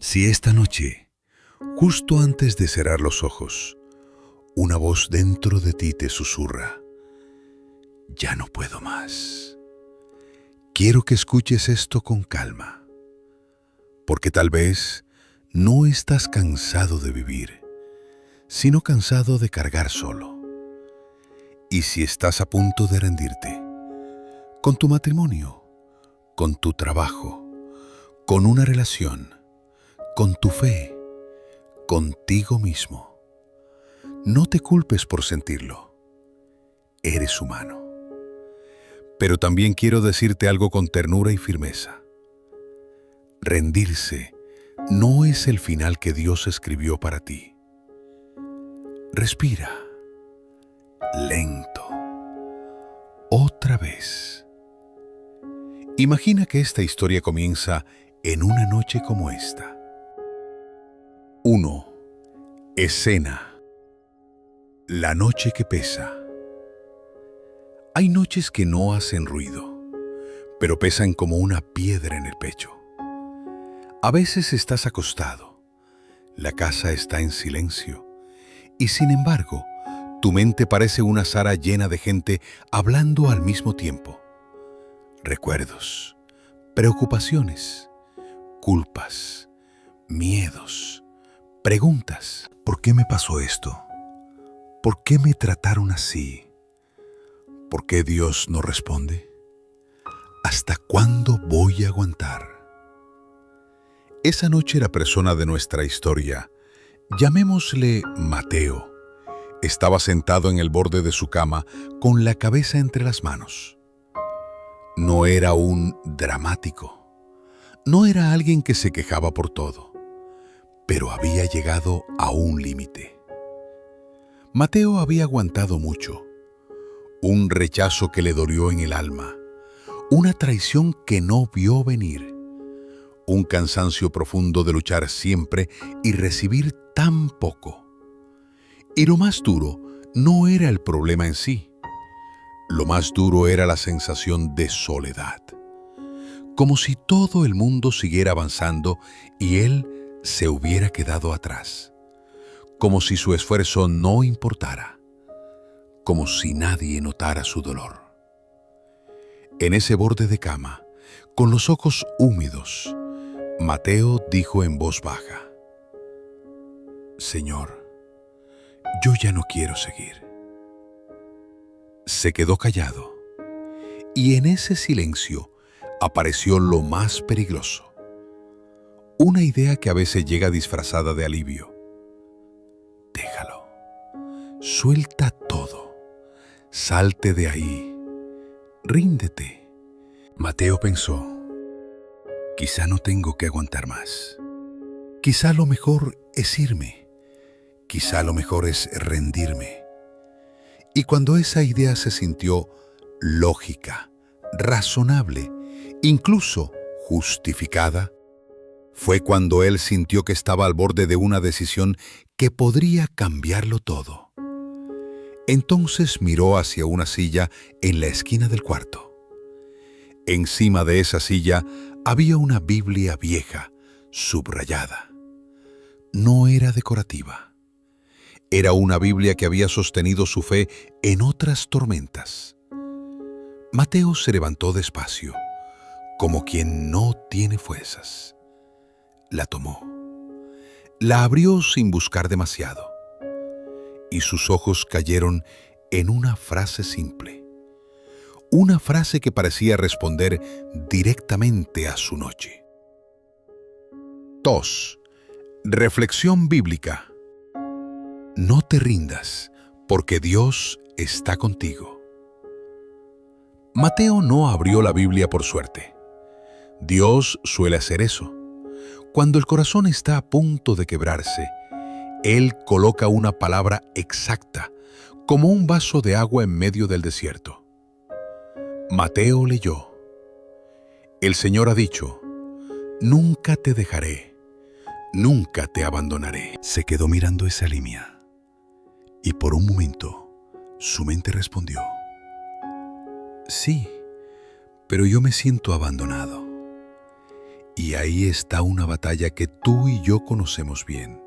Si esta noche, justo antes de cerrar los ojos, una voz dentro de ti te susurra, ya no puedo más. Quiero que escuches esto con calma, porque tal vez no estás cansado de vivir, sino cansado de cargar solo. Y si estás a punto de rendirte, con tu matrimonio, con tu trabajo, con una relación, con tu fe, contigo mismo, no te culpes por sentirlo. Eres humano. Pero también quiero decirte algo con ternura y firmeza. Rendirse no es el final que Dios escribió para ti. Respira. Lento. Otra vez. Imagina que esta historia comienza en una noche como esta. 1. Escena. La noche que pesa. Hay noches que no hacen ruido, pero pesan como una piedra en el pecho. A veces estás acostado, la casa está en silencio, y sin embargo, tu mente parece una sala llena de gente hablando al mismo tiempo. Recuerdos, preocupaciones, culpas, miedos, preguntas. ¿Por qué me pasó esto? ¿Por qué me trataron así? ¿Por qué Dios no responde? ¿Hasta cuándo voy a aguantar? Esa noche la persona de nuestra historia, llamémosle Mateo, estaba sentado en el borde de su cama con la cabeza entre las manos. No era un dramático, no era alguien que se quejaba por todo, pero había llegado a un límite. Mateo había aguantado mucho, un rechazo que le dolió en el alma, una traición que no vio venir, un cansancio profundo de luchar siempre y recibir tan poco. Y lo más duro no era el problema en sí, lo más duro era la sensación de soledad, como si todo el mundo siguiera avanzando y él se hubiera quedado atrás, como si su esfuerzo no importara, como si nadie notara su dolor. En ese borde de cama, con los ojos húmedos, Mateo dijo en voz baja, «Señor, yo ya no quiero seguir». Se quedó callado, y en ese silencio apareció lo más peligroso, una idea que a veces llega disfrazada de alivio. Déjalo, suelta todo, salte de ahí, ríndete. Mateo pensó, quizá no tengo que aguantar más. Quizá lo mejor es irme. Quizá lo mejor es rendirme. Y cuando esa idea se sintió lógica, razonable, incluso justificada, fue cuando él sintió que estaba al borde de una decisión que podría cambiarlo todo. Entonces miró hacia una silla en la esquina del cuarto. Encima de esa silla había una Biblia vieja, subrayada. No era decorativa. Era una Biblia que había sostenido su fe en otras tormentas. Mateo se levantó despacio, como quien no tiene fuerzas. La tomó. La abrió sin buscar demasiado. Y sus ojos cayeron en una frase simple. Una frase que parecía responder directamente a su noche. 2. Reflexión bíblica. No te rindas, porque Dios está contigo. Mateo no abrió la Biblia por suerte. Dios suele hacer eso. Cuando el corazón está a punto de quebrarse, Él coloca una palabra exacta, como un vaso de agua en medio del desierto. Mateo leyó, «El Señor ha dicho, nunca te dejaré, nunca te abandonaré». Se quedó mirando esa línea. Y por un momento, su mente respondió, «Sí, pero yo me siento abandonado». Y ahí está una batalla que tú y yo conocemos bien.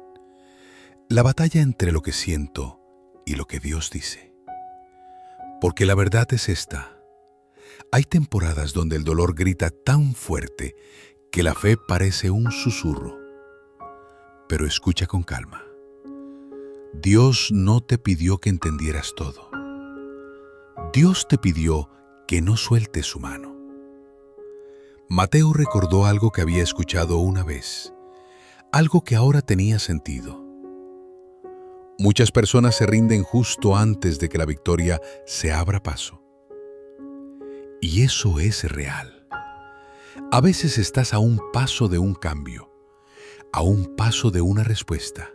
La batalla entre lo que siento y lo que Dios dice. Porque la verdad es esta. Hay temporadas donde el dolor grita tan fuerte que la fe parece un susurro. Pero escucha con calma. Dios no te pidió que entendieras todo. Dios te pidió que no sueltes su mano. Mateo recordó algo que había escuchado una vez, algo que ahora tenía sentido. Muchas personas se rinden justo antes de que la victoria se abra paso. Y eso es real. A veces estás a un paso de un cambio, a un paso de una respuesta,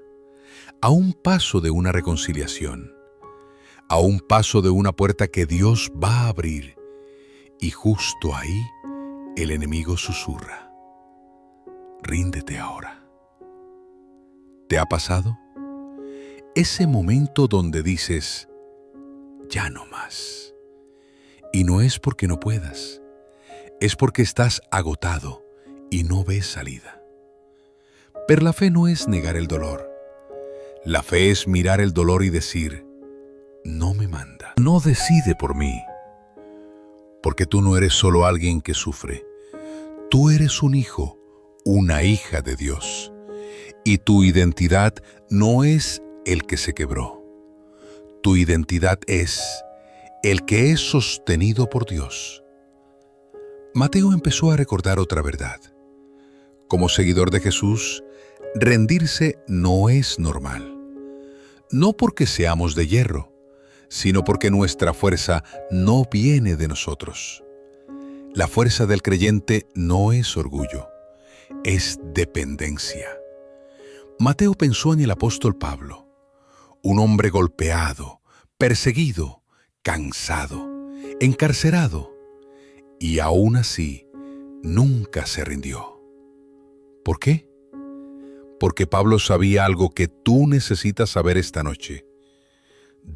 a un paso de una reconciliación, a un paso de una puerta que Dios va a abrir, y justo ahí el enemigo susurra: ríndete ahora. ¿Te ha pasado? Ese momento donde dices, ya no más. Y no es porque no puedas, es porque estás agotado y no ves salida. Pero la fe no es negar el dolor. La fe es mirar el dolor y decir, no me manda, no decide por mí. Porque tú no eres solo alguien que sufre. Tú eres un hijo, una hija de Dios. Y tu identidad no es el que se quebró. Tu identidad es el que es sostenido por Dios. Mateo empezó a recordar otra verdad. Como seguidor de Jesús, rendirse no es normal. No porque seamos de hierro, sino porque nuestra fuerza no viene de nosotros. La fuerza del creyente no es orgullo, es dependencia. Mateo pensó en el apóstol Pablo, un hombre golpeado, perseguido, cansado, encarcelado, y aún así nunca se rindió. ¿Por qué? Porque Pablo sabía algo que tú necesitas saber esta noche.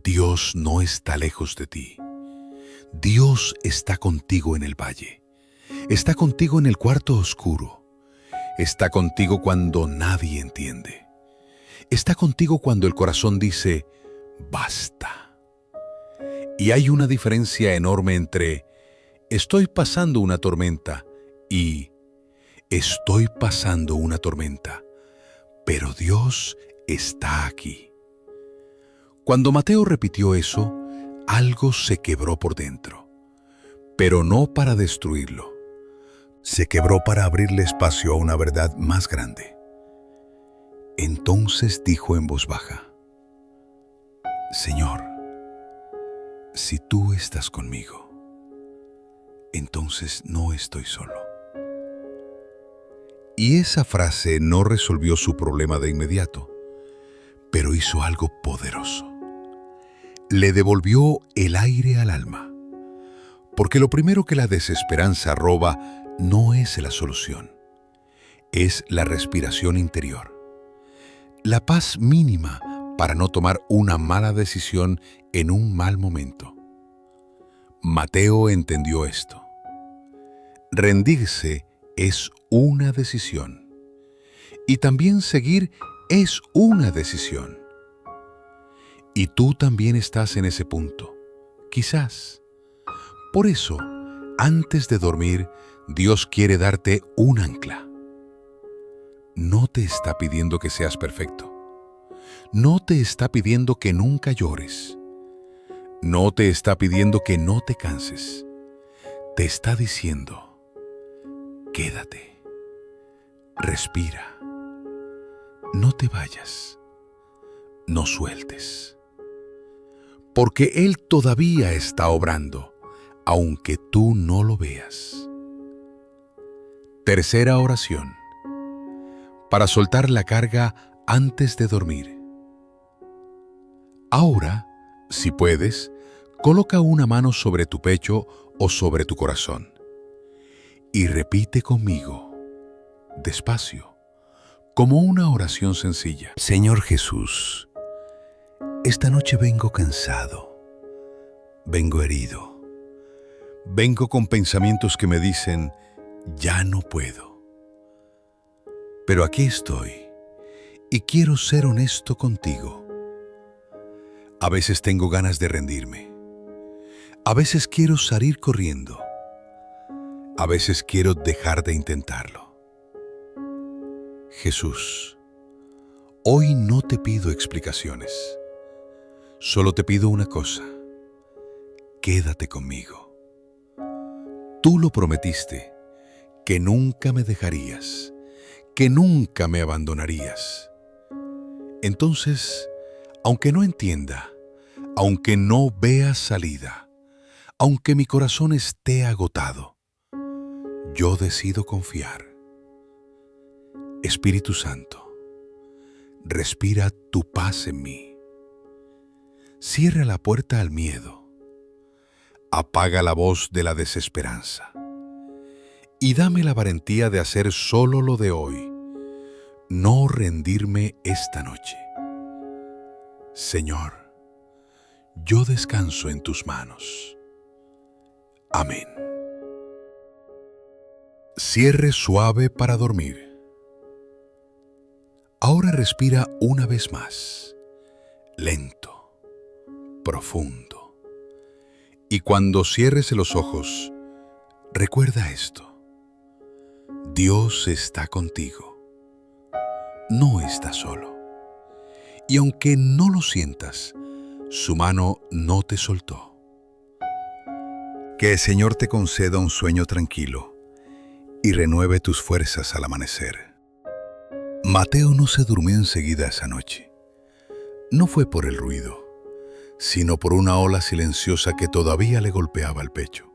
Dios no está lejos de ti. Dios está contigo en el valle. Está contigo en el cuarto oscuro. Está contigo cuando nadie entiende. Está contigo cuando el corazón dice, basta. Y hay una diferencia enorme entre estoy pasando una tormenta y estoy pasando una tormenta, pero Dios está aquí. Cuando Mateo repitió eso, algo se quebró por dentro, pero no para destruirlo. Se quebró para abrirle espacio a una verdad más grande. Entonces dijo en voz baja, Señor, si tú estás conmigo, entonces no estoy solo. Y esa frase no resolvió su problema de inmediato, pero hizo algo poderoso. Le devolvió el aire al alma, porque lo primero que la desesperanza roba no es la solución, es la respiración interior, la paz mínima para no tomar una mala decisión en un mal momento. Mateo entendió esto. Rendirse es una decisión, y también seguir es una decisión. Y tú también estás en ese punto, quizás. Por eso, antes de dormir, Dios quiere darte un ancla. No te está pidiendo que seas perfecto. No te está pidiendo que nunca llores. No te está pidiendo que no te canses. Te está diciendo, quédate, respira, no te vayas, no sueltes. Porque Él todavía está obrando, aunque tú no lo veas. Tercera oración. Para soltar la carga antes de dormir. Ahora, si puedes, coloca una mano sobre tu pecho o sobre tu corazón. Y repite conmigo, despacio, como una oración sencilla. Señor Jesús, esta noche vengo cansado, vengo herido, vengo con pensamientos que me dicen, ya no puedo. Pero aquí estoy y quiero ser honesto contigo. A veces tengo ganas de rendirme. A veces quiero salir corriendo. A veces quiero dejar de intentarlo. Jesús, hoy no te pido explicaciones. Solo te pido una cosa. Quédate conmigo. Tú lo prometiste, que nunca me dejarías, que nunca me abandonarías. Entonces, aunque no entienda, aunque no vea salida, aunque mi corazón esté agotado, yo decido confiar. Espíritu Santo, respira tu paz en mí. Cierra la puerta al miedo. Apaga la voz de la desesperanza. Y dame la valentía de hacer solo lo de hoy, no rendirme esta noche. Señor, yo descanso en tus manos. Amén. Cierre suave para dormir. Ahora respira una vez más, lento, profundo. Y cuando cierres los ojos, recuerda esto. Dios está contigo. No estás solo. Y aunque no lo sientas, su mano no te soltó. Que el Señor te conceda un sueño tranquilo y renueve tus fuerzas al amanecer. Mateo no se durmió enseguida esa noche. No fue por el ruido, sino por una ola silenciosa que todavía le golpeaba el pecho.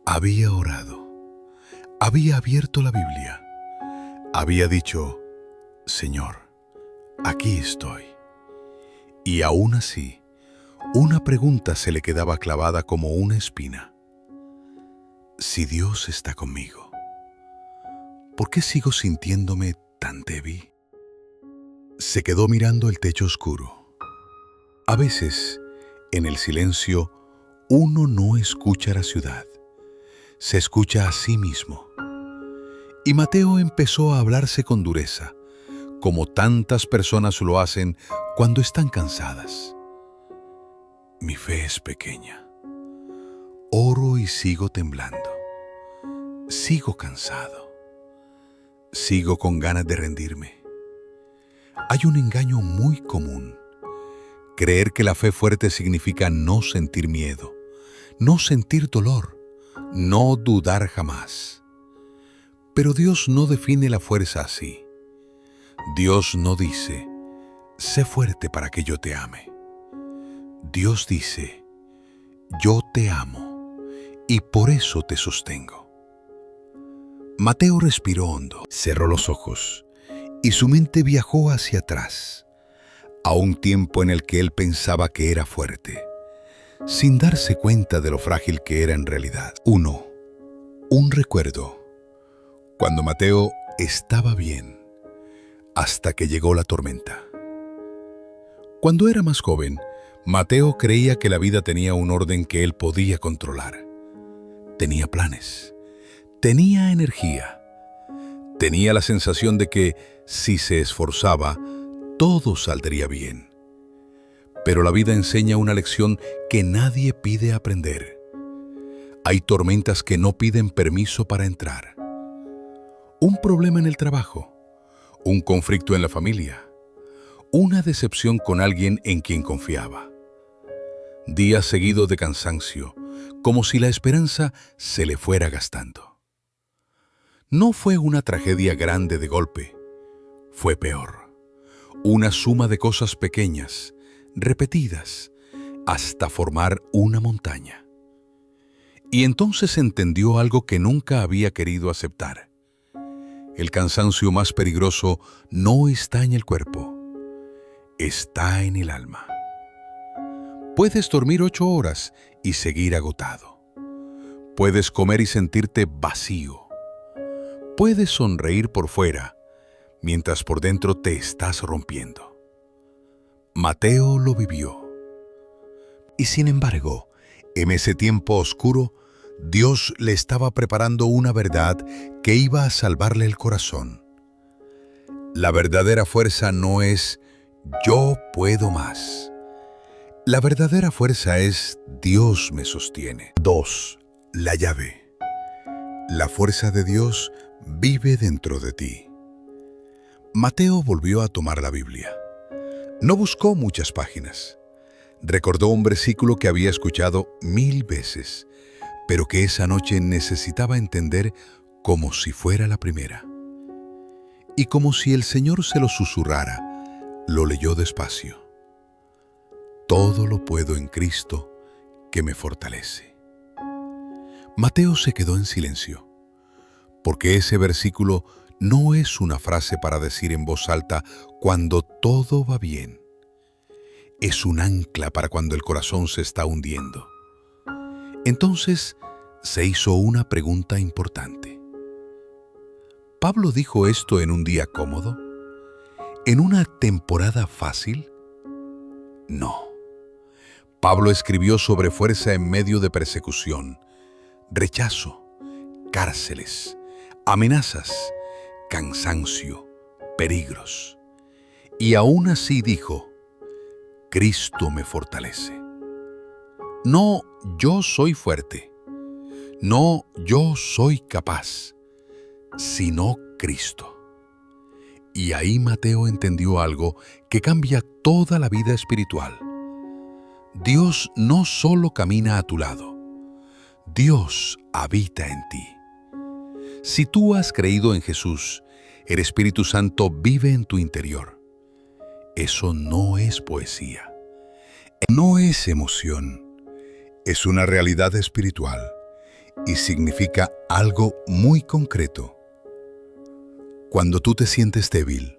Había orado, había abierto la Biblia, había dicho, Señor, aquí estoy. Y aún así, una pregunta se le quedaba clavada como una espina. Si Dios está conmigo, ¿por qué sigo sintiéndome tan débil? Se quedó mirando el techo oscuro. A veces, en el silencio, uno no escucha la ciudad, se escucha a sí mismo. Y Mateo empezó a hablarse con dureza, como tantas personas lo hacen cuando están cansadas. Mi fe es pequeña. Oro y sigo temblando. Sigo cansado. Sigo con ganas de rendirme. Hay un engaño muy común. Creer que la fe fuerte significa no sentir miedo, no sentir dolor, no dudar jamás. Pero Dios no define la fuerza así. Dios no dice, sé fuerte para que yo te ame. Dios dice, yo te amo y por eso te sostengo. Mateo respiró hondo, cerró los ojos y su mente viajó hacia atrás, a un tiempo en el que él pensaba que era fuerte, sin darse cuenta de lo frágil que era en realidad. Un recuerdo, cuando Mateo estaba bien, hasta que llegó la tormenta. Cuando era más joven, Mateo creía que la vida tenía un orden que él podía controlar. Tenía planes, tenía energía, tenía la sensación de que, si se esforzaba, todo saldría bien. Pero la vida enseña una lección que nadie pide aprender. Hay tormentas que no piden permiso para entrar. Un problema en el trabajo, un conflicto en la familia, una decepción con alguien en quien confiaba. Días seguidos de cansancio, como si la esperanza se le fuera gastando. No fue una tragedia grande de golpe, fue peor. Una suma de cosas pequeñas, repetidas, hasta formar una montaña. Y entonces entendió algo que nunca había querido aceptar. El cansancio más peligroso no está en el cuerpo, está en el alma. Puedes dormir 8 horas y seguir agotado. Puedes comer y sentirte vacío. Puedes sonreír por fuera, mientras por dentro te estás rompiendo. Mateo lo vivió. Y sin embargo, en ese tiempo oscuro, Dios le estaba preparando una verdad que iba a salvarle el corazón. La verdadera fuerza no es yo puedo más. La verdadera fuerza es Dios me sostiene. 2. La llave. La fuerza de Dios vive dentro de ti. Mateo volvió a tomar la Biblia. No buscó muchas páginas. Recordó un versículo que había escuchado 1000 veces, pero que esa noche necesitaba entender como si fuera la primera. Y como si el Señor se lo susurrara, lo leyó despacio. Todo lo puedo en Cristo que me fortalece. Mateo se quedó en silencio, porque ese versículo no es una frase para decir en voz alta cuando todo va bien. Es un ancla para cuando el corazón se está hundiendo. Entonces se hizo una pregunta importante. ¿Pablo dijo esto en un día cómodo? ¿En una temporada fácil? No. Pablo escribió sobre fuerza en medio de persecución, rechazo, cárceles, amenazas, cansancio, peligros. Y aún así dijo, Cristo me fortalece. No yo soy fuerte, no yo soy capaz, sino Cristo. Y ahí Mateo entendió algo que cambia toda la vida espiritual. Dios no solo camina a tu lado, Dios habita en ti. Si tú has creído en Jesús, el Espíritu Santo vive en tu interior. Eso no es poesía, no es emoción, es una realidad espiritual y significa algo muy concreto. Cuando tú te sientes débil,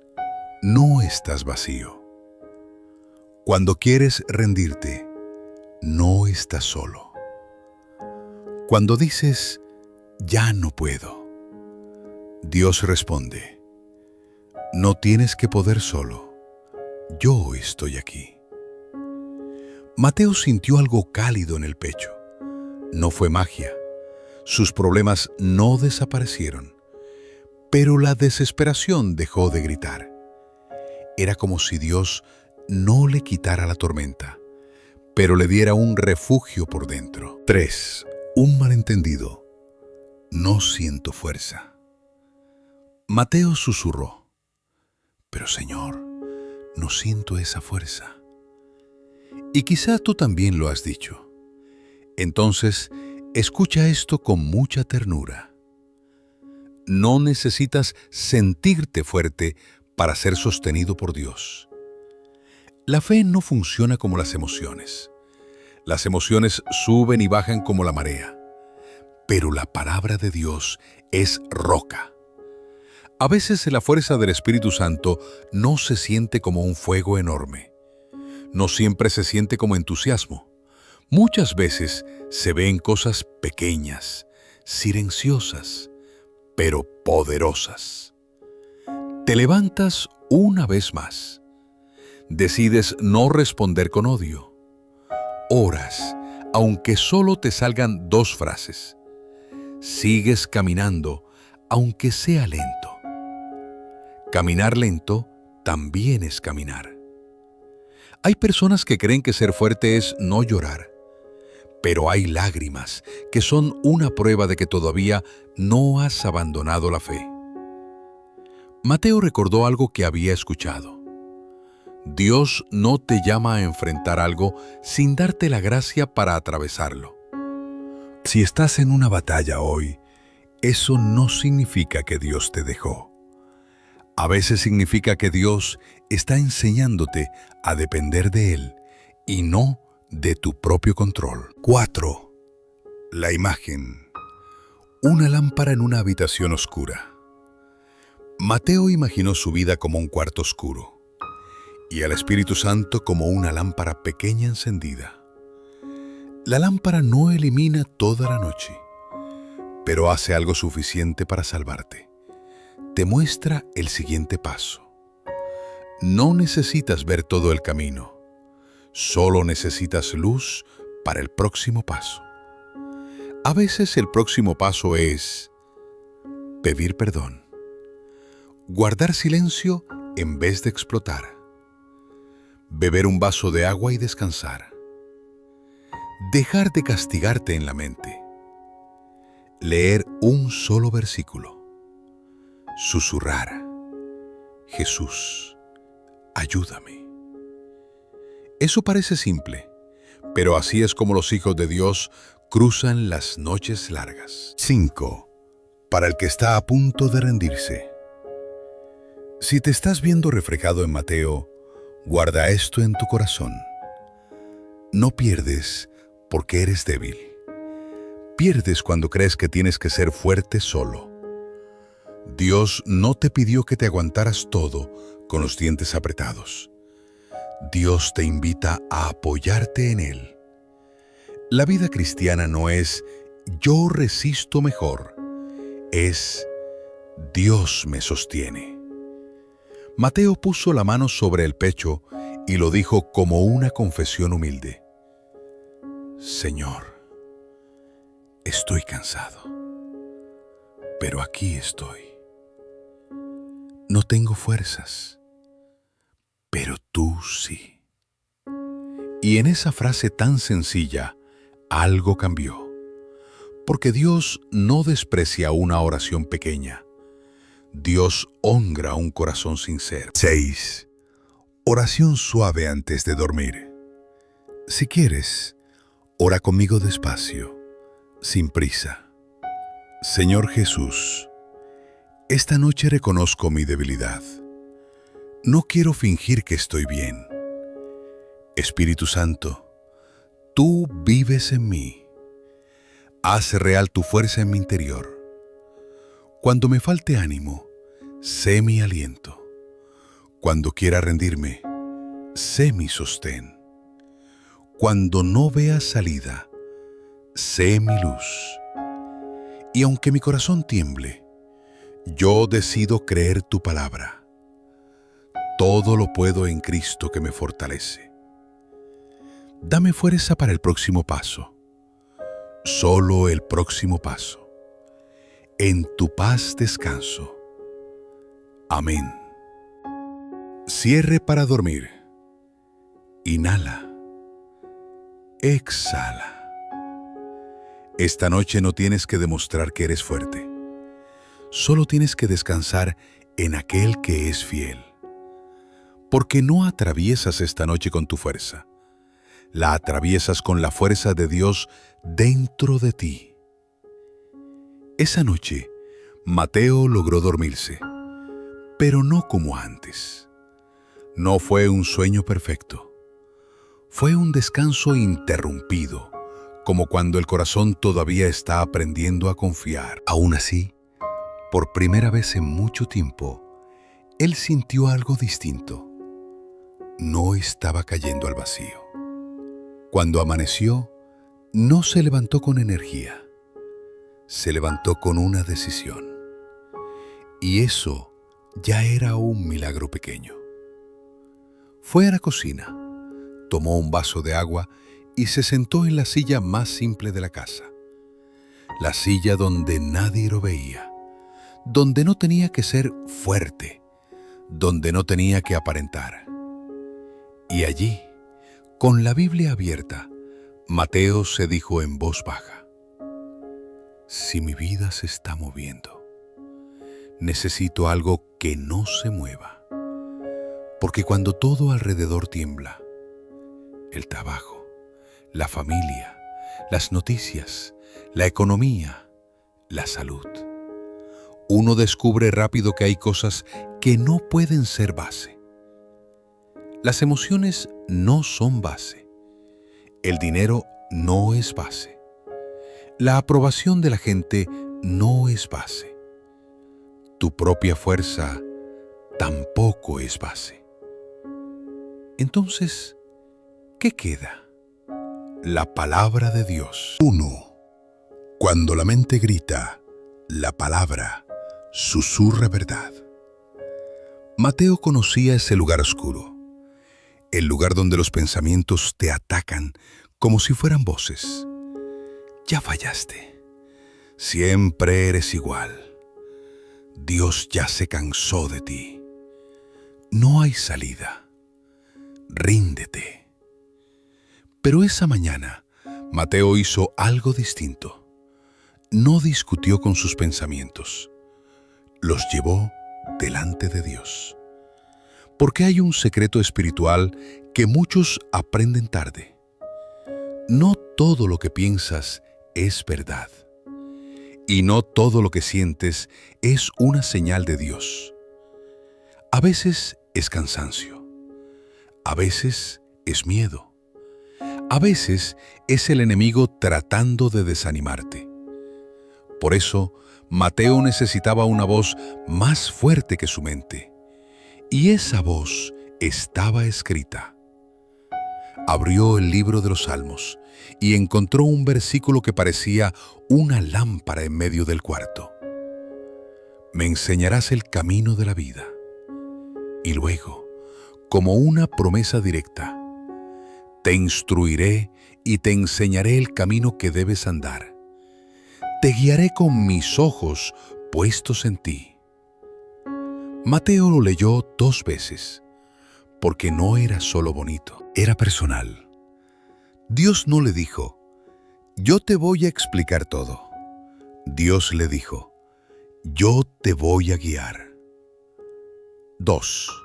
no estás vacío. Cuando quieres rendirte, no estás solo. Cuando dices, ya no puedo, Dios responde, no tienes que poder solo, yo estoy aquí. Mateo sintió algo cálido en el pecho. No fue magia. Sus problemas no desaparecieron. Pero la desesperación dejó de gritar. Era como si Dios no le quitara la tormenta, pero le diera un refugio por dentro. 3. Un malentendido. No siento fuerza. Mateo susurró, pero Señor, no siento esa fuerza. Y quizá tú también lo has dicho. Entonces, escucha esto con mucha ternura. No necesitas sentirte fuerte para ser sostenido por Dios. La fe no funciona como las emociones. Las emociones suben y bajan como la marea. Pero la palabra de Dios es roca. A veces la fuerza del Espíritu Santo no se siente como un fuego enorme. No siempre se siente como entusiasmo. Muchas veces se ven cosas pequeñas, silenciosas, pero poderosas. Te levantas una vez más. Decides no responder con odio. Oras, aunque solo te salgan 2 frases. Sigues caminando, aunque sea lento. Caminar lento también es caminar. Hay personas que creen que ser fuerte es no llorar. Pero hay lágrimas que son una prueba de que todavía no has abandonado la fe. Mateo recordó algo que había escuchado. Dios no te llama a enfrentar algo sin darte la gracia para atravesarlo. Si estás en una batalla hoy, eso no significa que Dios te dejó. A veces significa que Dios está enseñándote a depender de Él y no de tu propio control. 4. La imagen. Una lámpara en una habitación oscura. Mateo imaginó su vida como un cuarto oscuro y al Espíritu Santo como una lámpara pequeña encendida. La lámpara no elimina toda la noche, pero hace algo suficiente para salvarte. Te muestra el siguiente paso. No necesitas ver todo el camino. Solo necesitas luz para el próximo paso. A veces el próximo paso es pedir perdón Guardar silencio en vez de explotar. Beber un vaso de agua y descansar. Dejar de castigarte en la mente. Leer un solo versículo. Susurrar. Jesús, ayúdame. Eso parece simple, pero así es como los hijos de Dios cruzan las noches largas. 5. Para el que está a punto de rendirse. Si te estás viendo reflejado en Mateo, guarda esto en tu corazón. No pierdes porque eres débil. Pierdes cuando crees que tienes que ser fuerte solo. Dios no te pidió que te aguantaras todo con los dientes apretados. Dios te invita a apoyarte en Él. La vida cristiana no es yo resisto mejor, es Dios me sostiene. Mateo puso la mano sobre el pecho y lo dijo como una confesión humilde. Señor, estoy cansado, pero aquí estoy. No tengo fuerzas, pero tú sí. Y en esa frase tan sencilla, algo cambió. Porque Dios no desprecia una oración pequeña. Dios honra un corazón sincero. 6. Oración suave antes de dormir. Si quieres, ora conmigo despacio, sin prisa. Señor Jesús, esta noche reconozco mi debilidad. No quiero fingir que estoy bien. Espíritu Santo, tú vives en mí. Haz real tu fuerza en mi interior. Cuando me falte ánimo, sé mi aliento. Cuando quiera rendirme, sé mi sostén. Cuando no vea salida, sé mi luz. Y aunque mi corazón tiemble, yo decido creer tu palabra. Todo lo puedo en Cristo que me fortalece. Dame fuerza para el próximo paso. Solo el próximo paso. En tu paz descanso. Amén. Cierre para dormir. Inhala. Exhala. Esta noche no tienes que demostrar que eres fuerte. Solo tienes que descansar en aquel que es fiel. Porque no atraviesas esta noche con tu fuerza. La atraviesas con la fuerza de Dios dentro de ti. Esa noche, Mateo logró dormirse, pero no como antes. No fue un sueño perfecto. Fue un descanso interrumpido, como cuando el corazón todavía está aprendiendo a confiar. Aún así, por primera vez en mucho tiempo, él sintió algo distinto. No estaba cayendo al vacío. Cuando amaneció, no se levantó con energía. Se levantó con una decisión. Y eso ya era un milagro pequeño. Fue a la cocina, tomó un vaso de agua y se sentó en la silla más simple de la casa. La silla donde nadie lo veía, donde no tenía que ser fuerte, donde no tenía que aparentar. Y allí, con la Biblia abierta, Mateo se dijo en voz baja: si mi vida se está moviendo, necesito algo que no se mueva. Porque cuando todo alrededor tiembla, el trabajo, la familia, las noticias, la economía, la salud, uno descubre rápido que hay cosas que no pueden ser base. Las emociones no son base. El dinero no es base. La aprobación de la gente no es base. Tu propia fuerza tampoco es base. Entonces, ¿qué queda? La palabra de Dios. 1. Cuando la mente grita, la palabra susurra verdad. Mateo conocía ese lugar oscuro, el lugar donde los pensamientos te atacan como si fueran voces. Ya fallaste. Siempre eres igual. Dios ya se cansó de ti. No hay salida. Ríndete. Pero esa mañana, Mateo hizo algo distinto. No discutió con sus pensamientos. Los llevó delante de Dios. Porque hay un secreto espiritual que muchos aprenden tarde. No todo lo que piensas es verdad. Y no todo lo que sientes es una señal de Dios. A veces es cansancio. A veces es miedo. A veces es el enemigo tratando de desanimarte. Por eso, Mateo necesitaba una voz más fuerte que su mente. Y esa voz estaba escrita. Abrió el libro de los Salmos y encontró un versículo que parecía una lámpara en medio del cuarto. Me enseñarás el camino de la vida. Y luego, como una promesa directa, te instruiré y te enseñaré el camino que debes andar. Te guiaré con mis ojos puestos en ti. Mateo lo leyó 2 veces, porque no era solo bonito, era personal. Dios no le dijo, yo te voy a explicar todo. Dios le dijo, yo te voy a guiar. 2.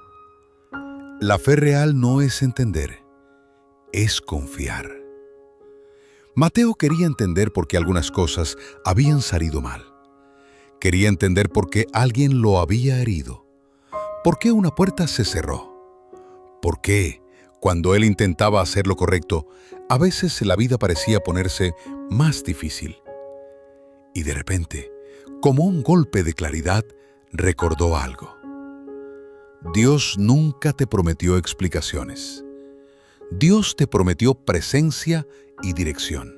La fe real no es entender, es confiar. Mateo quería entender por qué algunas cosas habían salido mal. Quería entender por qué alguien lo había herido. ¿Por qué una puerta se cerró? ¿Por qué, cuando él intentaba hacer lo correcto, a veces la vida parecía ponerse más difícil? Y de repente, como un golpe de claridad, recordó algo. Dios nunca te prometió explicaciones. Dios te prometió presencia y dirección.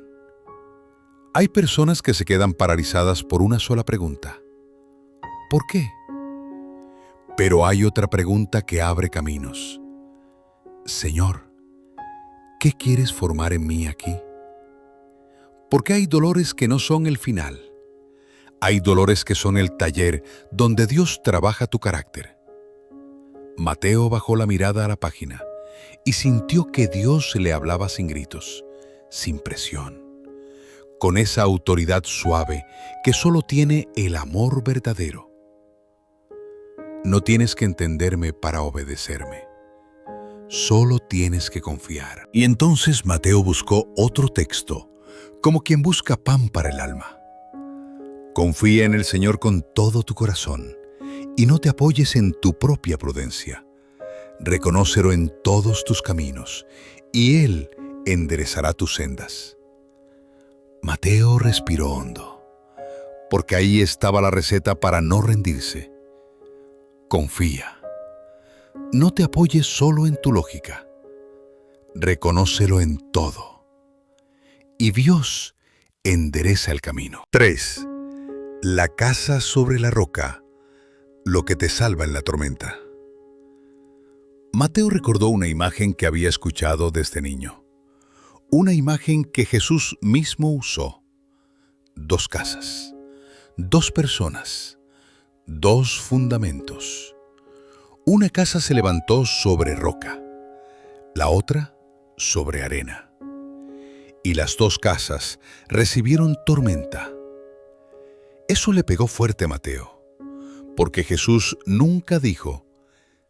Hay personas que se quedan paralizadas por una sola pregunta. ¿Por qué? Pero hay otra pregunta que abre caminos. Señor, ¿qué quieres formar en mí aquí? Porque hay dolores que no son el final. Hay dolores que son el taller donde Dios trabaja tu carácter. Mateo bajó la mirada a la página y sintió que Dios le hablaba sin gritos, sin presión, con esa autoridad suave que solo tiene el amor verdadero. No tienes que entenderme para obedecerme. Solo tienes que confiar. Y entonces Mateo buscó otro texto, como quien busca pan para el alma. Confía en el Señor con todo tu corazón y no te apoyes en tu propia prudencia. Reconócelo en todos tus caminos y Él enderezará tus sendas. Mateo respiró hondo, porque ahí estaba la receta para no rendirse. Confía. No te apoyes solo en tu lógica. Reconócelo en todo. Y Dios endereza el camino. 3. La casa sobre la roca, lo que te salva en la tormenta. Mateo recordó una imagen que había escuchado desde niño. Una imagen que Jesús mismo usó. 2 casas, 2 personas, 2 fundamentos. Una casa se levantó sobre roca, la otra sobre arena. Y las 2 casas recibieron tormenta. Eso le pegó fuerte a Mateo, porque Jesús nunca dijo,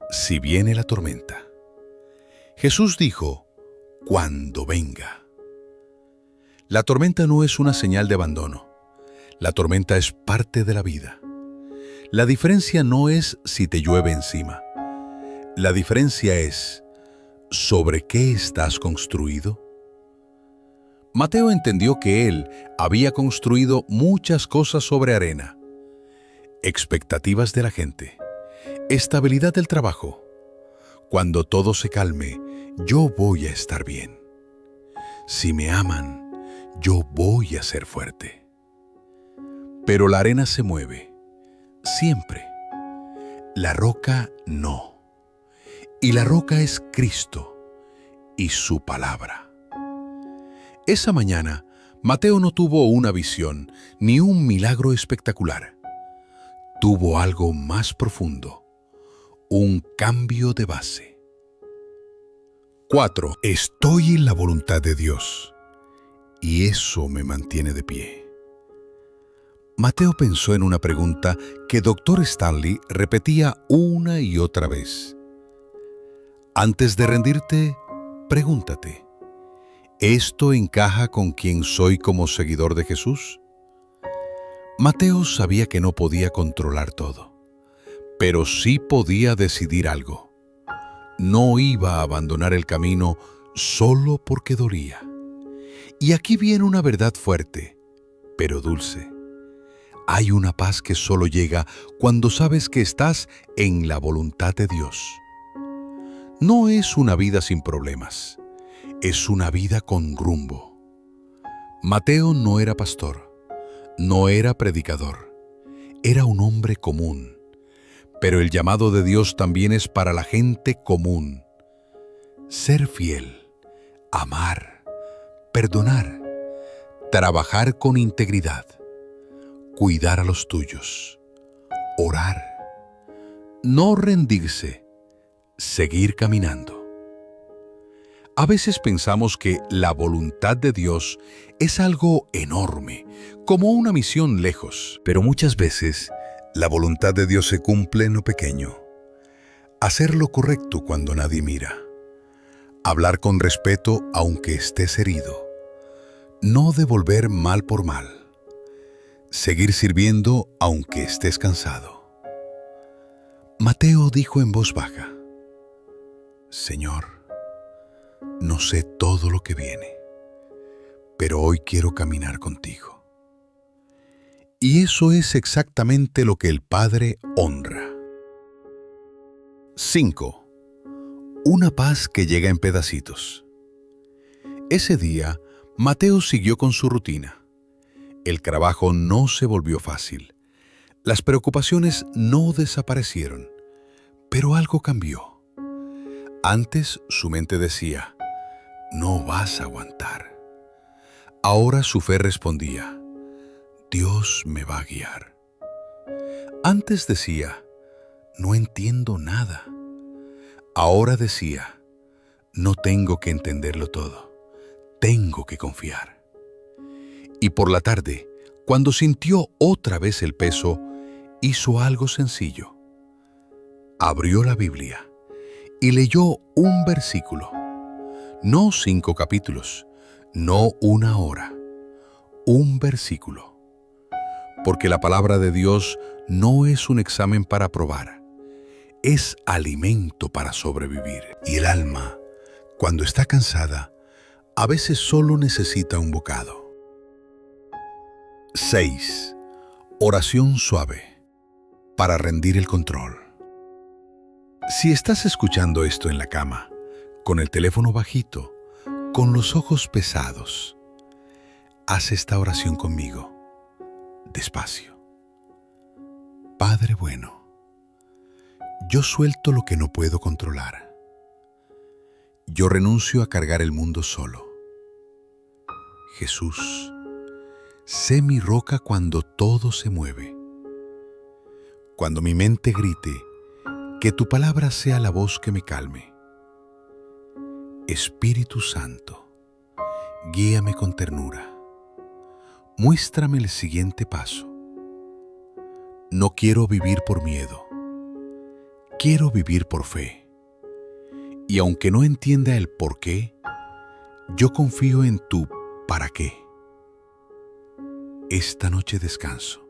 si viene la tormenta. Jesús dijo, cuando venga. La tormenta no es una señal de abandono. La tormenta es parte de la vida. La diferencia no es si te llueve encima. La diferencia es, ¿sobre qué estás construido? Mateo entendió que él había construido muchas cosas sobre arena. Expectativas de la gente, estabilidad del trabajo. Cuando todo se calme, yo voy a estar bien. Si me aman, yo voy a ser fuerte. Pero la arena se mueve. Siempre. La roca no. Y la roca es Cristo y su palabra. Esa mañana, Mateo no tuvo una visión ni un milagro espectacular. tuvo algo más profundo, un cambio de base. 4. Estoy en la voluntad de Dios y eso me mantiene de pie. Mateo pensó en una pregunta que Dr. Stanley repetía una y otra vez. Antes de rendirte, pregúntate, ¿esto encaja con quien soy como seguidor de Jesús? Mateo sabía que no podía controlar todo, pero sí podía decidir algo. No iba a abandonar el camino solo porque dolía. Y aquí viene una verdad fuerte, pero dulce. Hay una paz que solo llega cuando sabes que estás en la voluntad de Dios. No es una vida sin problemas, es una vida con rumbo. Mateo no era pastor, no era predicador, era un hombre común. Pero el llamado de Dios también es para la gente común. Ser fiel, amar, perdonar, trabajar con integridad, cuidar a los tuyos, orar, no rendirse, seguir caminando. A veces pensamos que la voluntad de Dios es algo enorme, como una misión lejos, pero muchas veces la voluntad de Dios se cumple en lo pequeño. Hacer lo correcto cuando nadie mira. Hablar con respeto aunque estés herido. No devolver mal por mal. Seguir sirviendo aunque estés cansado. Mateo dijo en voz baja, Señor, no sé todo lo que viene, pero hoy quiero caminar contigo. Y eso es exactamente lo que el Padre honra. 5. Una paz que llega en pedacitos. Ese día, Mateo siguió con su rutina. El trabajo no se volvió fácil. Las preocupaciones no desaparecieron, pero algo cambió. Antes su mente decía, no vas a aguantar. Ahora su fe respondía, Dios me va a guiar. Antes decía, no entiendo nada. Ahora decía, no tengo que entenderlo todo, tengo que confiar. Y por la tarde, cuando sintió otra vez el peso, hizo algo sencillo. Abrió la Biblia y leyó un versículo. No 5 capítulos, no 1 hora, un versículo. Porque la palabra de Dios no es un examen para probar, es alimento para sobrevivir. Y el alma, cuando está cansada, a veces solo necesita un bocado. 6. Oración suave, para rendir el control. Si estás escuchando esto en la cama, con el teléfono bajito, con los ojos pesados, haz esta oración conmigo. Despacio. Padre bueno, yo suelto lo que no puedo controlar. Yo renuncio a cargar el mundo solo. Jesús, sé mi roca cuando todo se mueve. Cuando mi mente grite, que tu palabra sea la voz que me calme. Espíritu Santo, guíame con ternura. Muéstrame el siguiente paso. No quiero vivir por miedo. Quiero vivir por fe. Y aunque no entienda el por qué, yo confío en tu para qué. Esta noche descanso,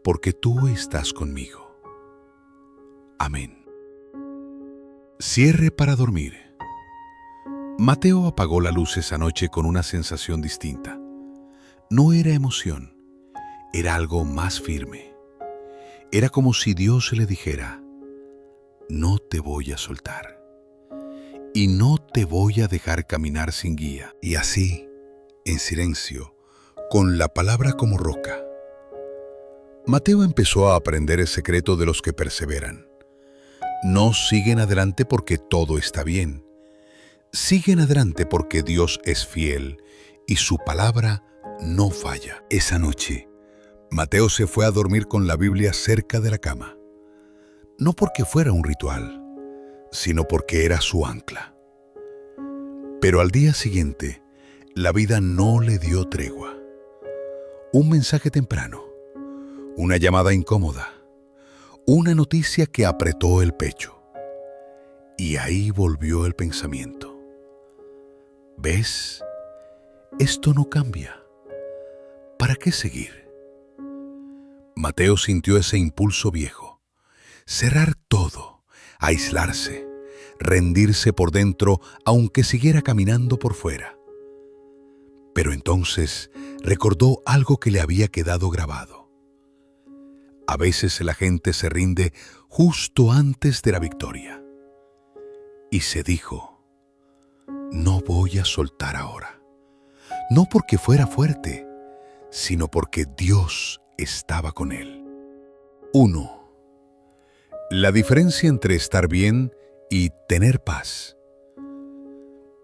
porque tú estás conmigo. Amén. Cierre para dormir. Mateo apagó la luz esa noche con una sensación distinta. No era emoción, era algo más firme. Era como si Dios le dijera, no te voy a soltar y no te voy a dejar caminar sin guía. Y así, en silencio, con la palabra como roca, Mateo empezó a aprender el secreto de los que perseveran. No siguen adelante porque todo está bien. Siguen adelante porque Dios es fiel y su palabra no falla. Esa noche, Mateo se fue a dormir con la Biblia cerca de la cama, no porque fuera un ritual, sino porque era su ancla. Pero al día siguiente, la vida no le dio tregua. Un mensaje temprano, una llamada incómoda, una noticia que apretó el pecho. Y ahí volvió el pensamiento. ¿Ves? Esto no cambia. ¿Para qué seguir? Mateo sintió ese impulso viejo. Cerrar todo, aislarse, rendirse por dentro aunque siguiera caminando por fuera. Pero entonces recordó algo que le había quedado grabado. A veces la gente se rinde justo antes de la victoria. Y se dijo, no voy a soltar ahora. No porque fuera fuerte, sino porque Dios estaba con él. 1. La diferencia entre estar bien y tener paz.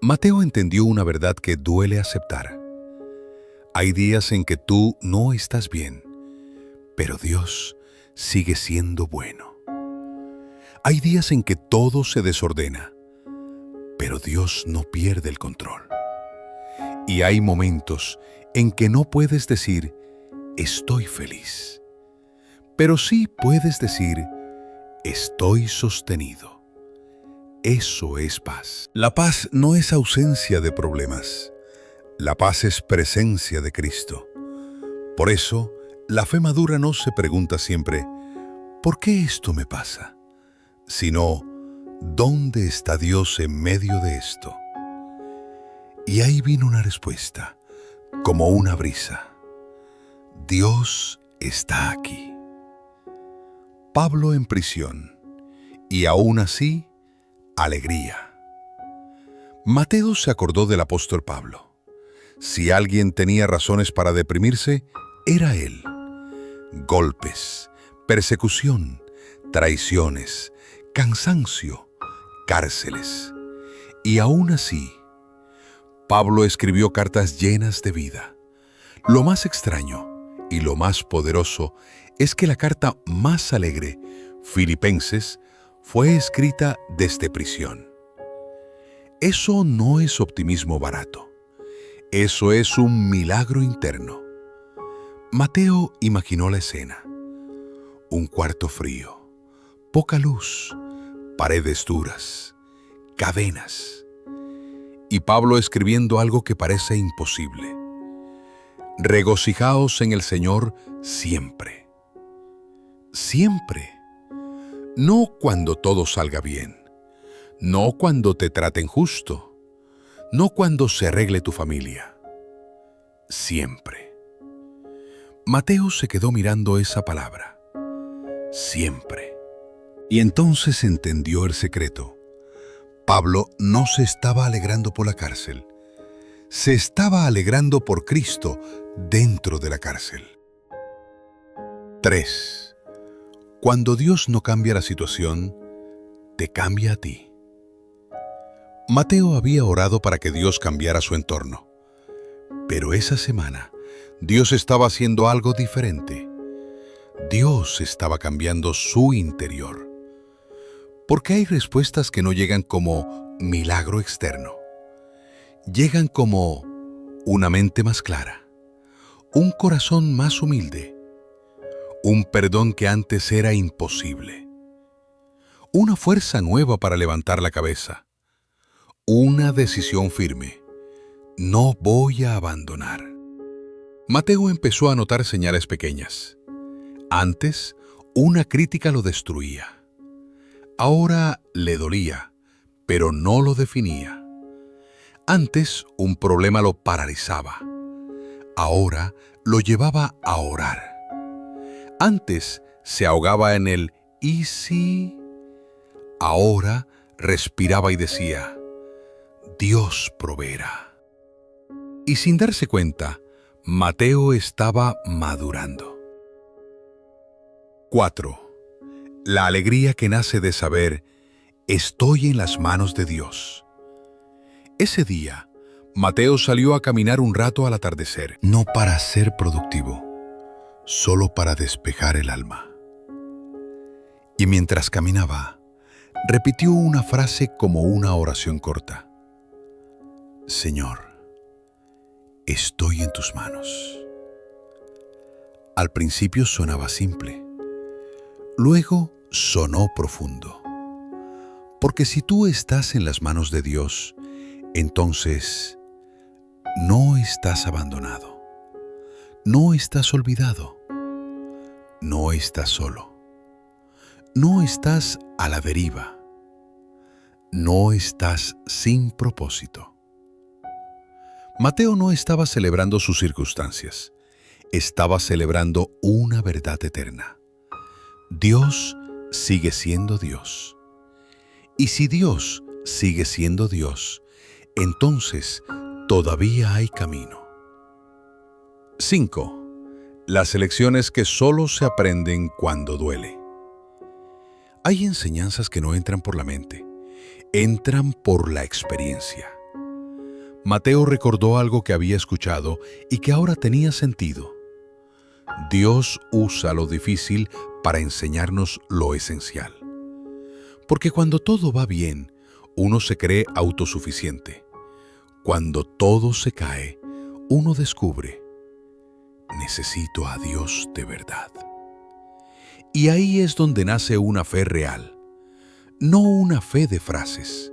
Mateo entendió una verdad que duele aceptar. Hay días en que tú no estás bien, pero Dios sigue siendo bueno. Hay días en que todo se desordena, pero Dios no pierde el control. Y hay momentos en que no puedes decir, estoy feliz, pero sí puedes decir, estoy sostenido. Eso es paz. La paz no es ausencia de problemas. La paz es presencia de Cristo. Por eso, la fe madura no se pregunta siempre, ¿por qué esto me pasa? Sino, ¿dónde está Dios en medio de esto? Y ahí vino una respuesta, como una brisa. Dios está aquí. Pablo en prisión, y aún así, alegría. Mateo se acordó del apóstol Pablo. Si alguien tenía razones para deprimirse, era él. Golpes, persecución, traiciones, cansancio, cárceles. Y aún así, Pablo escribió cartas llenas de vida. Lo más extraño y lo más poderoso es que la carta más alegre, Filipenses, fue escrita desde prisión. Eso no es optimismo barato. Eso es un milagro interno. Mateo imaginó la escena. Un cuarto frío, poca luz, paredes duras, cadenas. Y Pablo escribiendo algo que parece imposible. Regocijaos en el Señor siempre. Siempre. No cuando todo salga bien. No cuando te traten justo. No cuando se arregle tu familia. Siempre. Mateo se quedó mirando esa palabra. Siempre. Y entonces entendió el secreto. Pablo no se estaba alegrando por la cárcel. Se estaba alegrando por Cristo dentro de la cárcel. 3. Cuando Dios no cambia la situación, te cambia a ti. Mateo había orado para que Dios cambiara su entorno. Pero esa semana, Dios estaba haciendo algo diferente. Dios estaba cambiando su interior. Porque hay respuestas que no llegan como milagro externo. Llegan como una mente más clara, un corazón más humilde, un perdón que antes era imposible, una fuerza nueva para levantar la cabeza, una decisión firme. No voy a abandonar. Mateo empezó a notar señales pequeñas. Antes, una crítica lo destruía. Ahora le dolía, pero no lo definía. Antes, un problema lo paralizaba. Ahora, lo llevaba a orar. Antes, se ahogaba en el ¿y si? Ahora, respiraba y decía, Dios proveerá. Y sin darse cuenta, Mateo estaba madurando. 4. La alegría que nace de saber, estoy en las manos de Dios. Ese día, Mateo salió a caminar un rato al atardecer, no para ser productivo, solo para despejar el alma. Y mientras caminaba, repitió una frase como una oración corta. Señor, estoy en tus manos. Al principio sonaba simple, luego sonó profundo. Porque si tú estás en las manos de Dios, entonces no estás abandonado, no estás olvidado, no estás solo, no estás a la deriva, no estás sin propósito. Mateo no estaba celebrando sus circunstancias, estaba celebrando una verdad eterna. Dios sigue siendo Dios. Y si Dios sigue siendo Dios, entonces todavía hay camino. 5. Las lecciones que solo se aprenden cuando duele. Hay enseñanzas que no entran por la mente, entran por la experiencia. Mateo recordó algo que había escuchado y que ahora tenía sentido. Dios usa lo difícil para enseñarnos lo esencial. Porque cuando todo va bien, uno se cree autosuficiente. Cuando todo se cae, uno descubre, necesito a Dios de verdad. Y ahí es donde nace una fe real, no una fe de frases,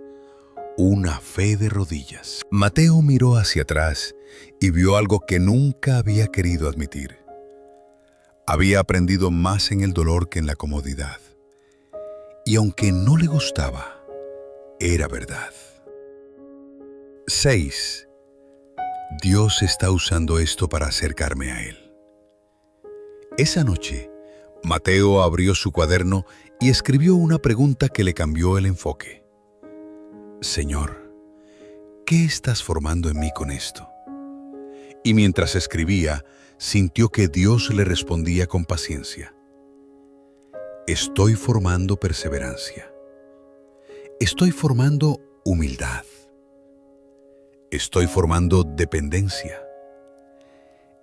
una fe de rodillas. Mateo miró hacia atrás y vio algo que nunca había querido admitir. Había aprendido más en el dolor que en la comodidad. Y aunque no le gustaba, era verdad. 6. Dios está usando esto para acercarme a Él. Esa noche, Mateo abrió su cuaderno y escribió una pregunta que le cambió el enfoque. Señor, ¿qué estás formando en mí con esto? Y mientras escribía, sintió que Dios le respondía con paciencia. Estoy formando perseverancia. Estoy formando humildad. Estoy formando dependencia.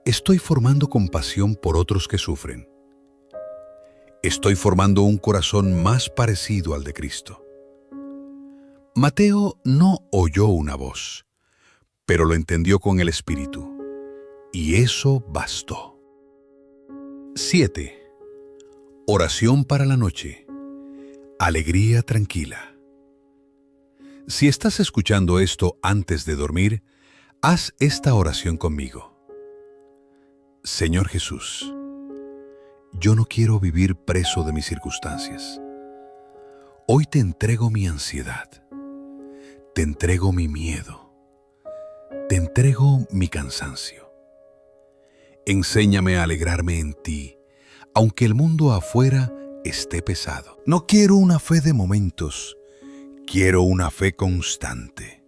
Estoy formando compasión por otros que sufren. Estoy formando un corazón más parecido al de Cristo. Mateo no oyó una voz, pero lo entendió con el Espíritu, y eso bastó. 7. Oración para la noche. Alegría tranquila. Si estás escuchando esto antes de dormir, haz esta oración conmigo. Señor Jesús, yo no quiero vivir preso de mis circunstancias. Hoy te entrego mi ansiedad, te entrego mi miedo, te entrego mi cansancio. Enséñame a alegrarme en ti, aunque el mundo afuera esté pesado. No quiero una fe de momentos, quiero una fe constante.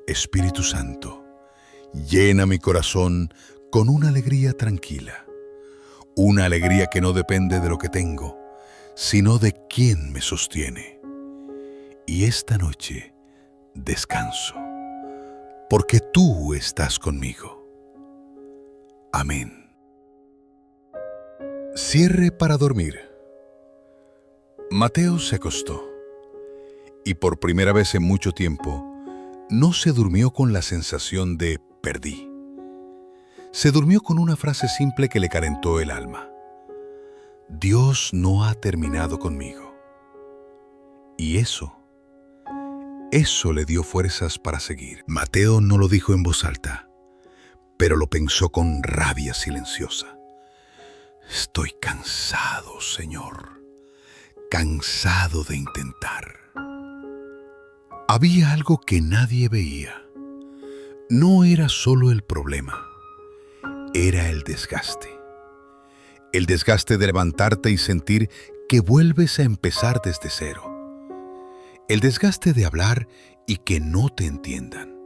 Espíritu Santo, llena mi corazón con una alegría tranquila. Una alegría que no depende de lo que tengo, sino de quién me sostiene. Y esta noche descanso, porque tú estás conmigo. Amén. Cierre para dormir. Mateo se acostó y por primera vez en mucho tiempo no se durmió con la sensación de perdí. Se durmió con una frase simple que le calentó el alma. Dios no ha terminado conmigo. Y eso le dio fuerzas para seguir. Mateo no lo dijo en voz alta, pero lo pensó con rabia silenciosa. Estoy cansado, Señor, cansado de intentar. Había algo que nadie veía. No era solo el problema, era el desgaste. El desgaste de levantarte y sentir que vuelves a empezar desde cero. El desgaste de hablar y que no te entiendan.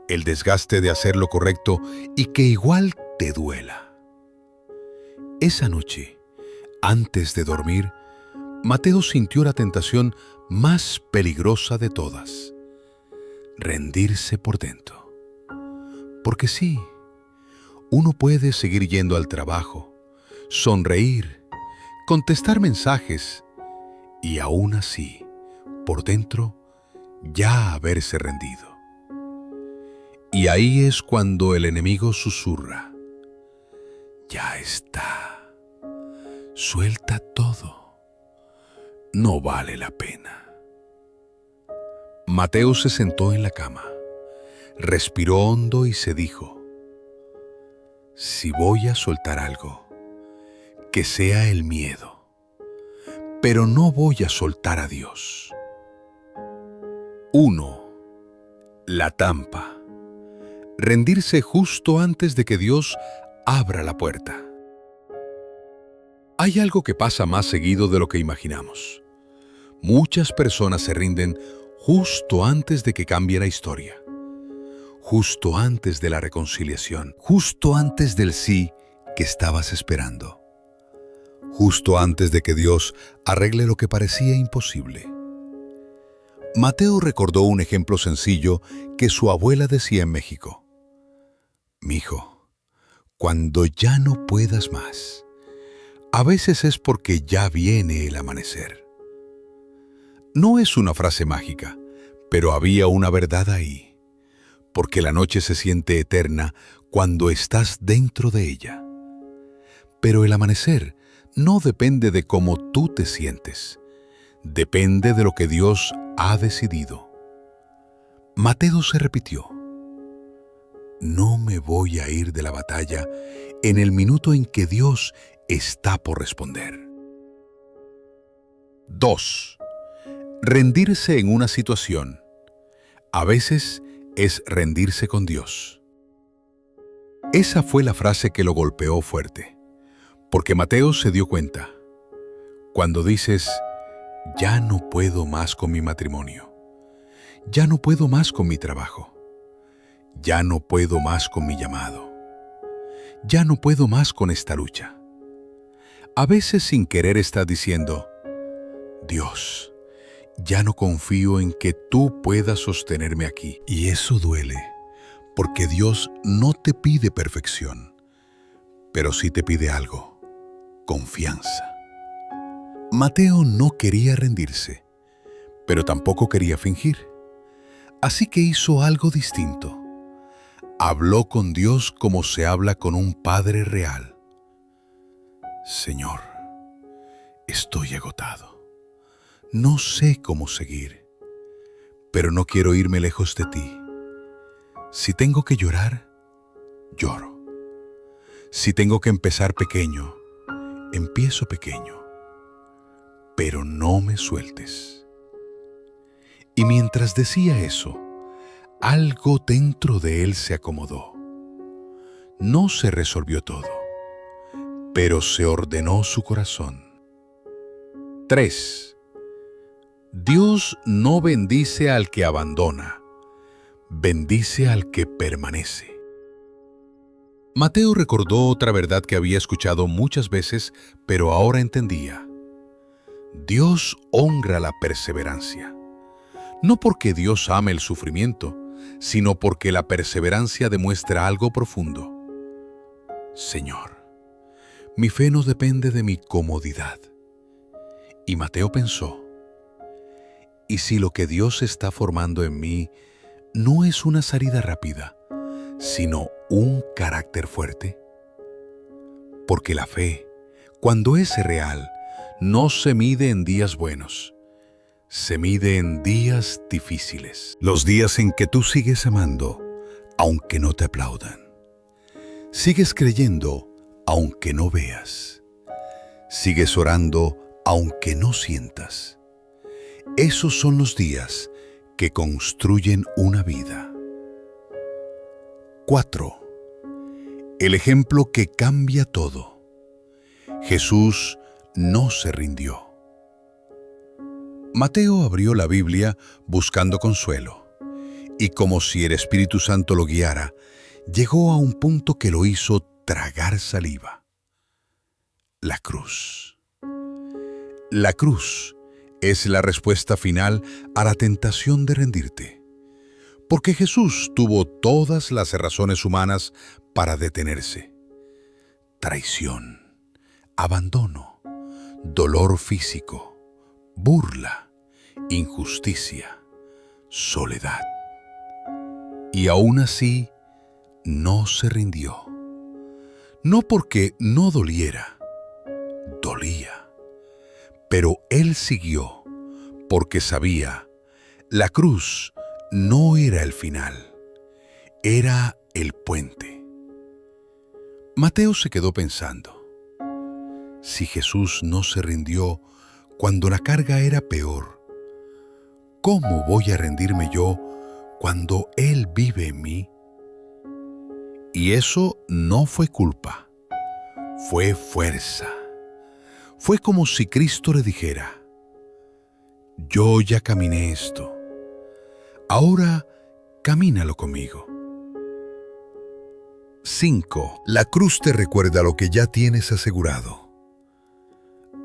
El desgaste de hacer lo correcto y que igual te duela. Esa noche, antes de dormir, Mateo sintió la tentación más peligrosa de todas: rendirse por dentro. Porque sí, uno puede seguir yendo al trabajo, sonreír, contestar mensajes y aún así, por dentro, ya haberse rendido. Y ahí es cuando el enemigo susurra: ya está, suelta todo, no vale la pena. Mateo se sentó en la cama, respiró hondo y se dijo: si voy a soltar algo, que sea el miedo, pero no voy a soltar a Dios. 1. La trampa. Rendirse justo antes de que Dios abra la puerta. Hay algo que pasa más seguido de lo que imaginamos. Muchas personas se rinden justo antes de que cambie la historia, justo antes de la reconciliación, justo antes del sí que estabas esperando, justo antes de que Dios arregle lo que parecía imposible. Mateo recordó un ejemplo sencillo que su abuela decía en México: mijo, cuando ya no puedas más, a veces es porque ya viene el amanecer. No es una frase mágica, pero había una verdad ahí, porque la noche se siente eterna cuando estás dentro de ella. Pero el amanecer no depende de cómo tú te sientes, depende de lo que Dios ha decidido. Mateo se repitió: no me voy a ir de la batalla en el minuto en que Dios está por responder. 2. Rendirse en una situación. A veces es rendirse con Dios. Esa fue la frase que lo golpeó fuerte, porque Mateo se dio cuenta. Cuando dices: ya no puedo más con mi matrimonio, ya no puedo más con mi trabajo, ya no puedo más con mi llamado, ya no puedo más con esta lucha. A veces sin querer estás diciendo: Dios, ya no confío en que tú puedas sostenerme aquí. Y eso duele, porque Dios no te pide perfección, pero sí te pide algo: confianza. Mateo no quería rendirse, pero tampoco quería fingir. Así que hizo algo distinto. Habló con Dios como se habla con un padre real. Señor, estoy agotado. No sé cómo seguir, pero no quiero irme lejos de ti. Si tengo que llorar, lloro. Si tengo que empezar pequeño, empiezo pequeño. Pero no me sueltes. Y mientras decía eso, algo dentro de él se acomodó. No se resolvió todo, pero se ordenó su corazón. 3. Dios no bendice al que abandona, bendice al que permanece. Mateo recordó otra verdad que había escuchado muchas veces, pero ahora entendía. Dios honra la perseverancia. No porque Dios ame el sufrimiento, sino porque la perseverancia demuestra algo profundo. Señor, mi fe no depende de mi comodidad. Y Mateo pensó: ¿y si lo que Dios está formando en mí no es una salida rápida, sino un carácter fuerte? Porque la fe, cuando es real, no se mide en días buenos, se mide en días difíciles. Los días en que tú sigues amando, aunque no te aplaudan. Sigues creyendo, aunque no veas. Sigues orando, aunque no sientas. Esos son los días que construyen una vida. 4. El ejemplo que cambia todo. Jesús no se rindió. Mateo abrió la Biblia buscando consuelo, y como si el Espíritu Santo lo guiara, llegó a un punto que lo hizo tragar saliva. La cruz. La cruz es la respuesta final a la tentación de rendirte, porque Jesús tuvo todas las razones humanas para detenerse. Traición, abandono, dolor físico, burla, injusticia, soledad. Y aún así, no se rindió. No porque no doliera, dolía. Pero él siguió porque sabía, la cruz no era el final, era el puente. Mateo se quedó pensando, si Jesús no se rindió cuando la carga era peor, ¿cómo voy a rendirme yo cuando Él vive en mí? Y eso no fue culpa, fue fuerza. Fue como si Cristo le dijera, yo ya caminé esto, ahora camínalo conmigo. 5. La cruz te recuerda lo que ya tienes asegurado.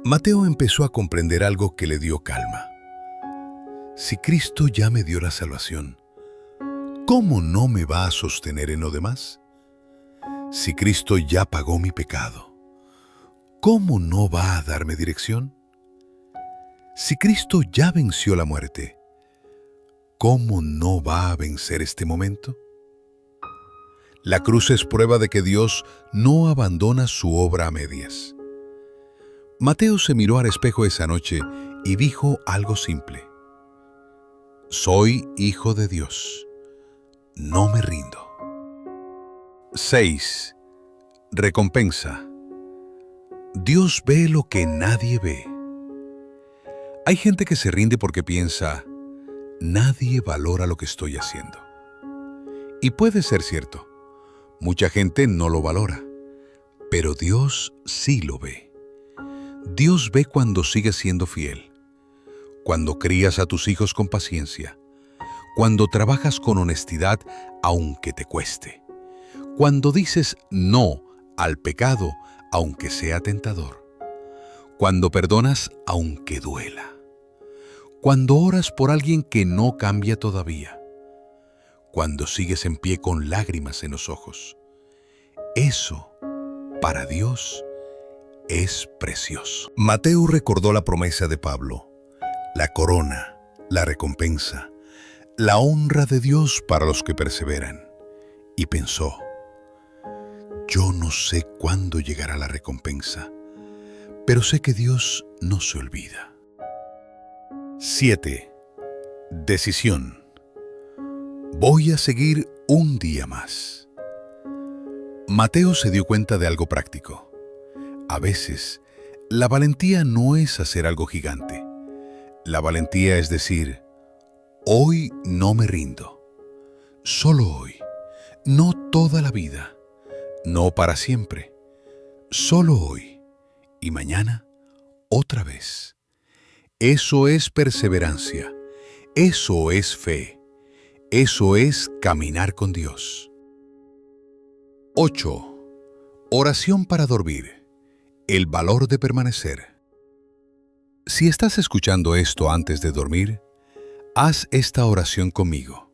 Mateo empezó a comprender algo que le dio calma. Si Cristo ya me dio la salvación, ¿cómo no me va a sostener en lo demás? Si Cristo ya pagó mi pecado, ¿cómo no va a darme dirección? Si Cristo ya venció la muerte, ¿cómo no va a vencer este momento? La cruz es prueba de que Dios no abandona su obra a medias. Mateo se miró al espejo esa noche y dijo algo simple. Soy hijo de Dios. No me rindo. 6. Recompensa. Dios ve lo que nadie ve. Hay gente que se rinde porque piensa, nadie valora lo que estoy haciendo. Y puede ser cierto, mucha gente no lo valora, pero Dios sí lo ve. Dios ve cuando sigues siendo fiel, cuando crías a tus hijos con paciencia, cuando trabajas con honestidad aunque te cueste, cuando dices no al pecado aunque sea tentador, cuando perdonas aunque duela, cuando oras por alguien que no cambia todavía, cuando sigues en pie con lágrimas en los ojos. Eso, para Dios, es precioso. Mateo recordó la promesa de Pablo, la corona, la recompensa, la honra de Dios para los que perseveran, y pensó, yo no sé cuándo llegará la recompensa, pero sé que Dios no se olvida. 7. Decisión. Voy a seguir un día más. Mateo se dio cuenta de algo práctico. A veces, la valentía no es hacer algo gigante. La valentía es decir, hoy no me rindo. Solo hoy. No toda la vida. No para siempre. Solo hoy. Y mañana, otra vez. Eso es perseverancia. Eso es fe. Eso es caminar con Dios. 8. Oración para dormir. El valor de permanecer. Si estás escuchando esto antes de dormir, haz esta oración conmigo.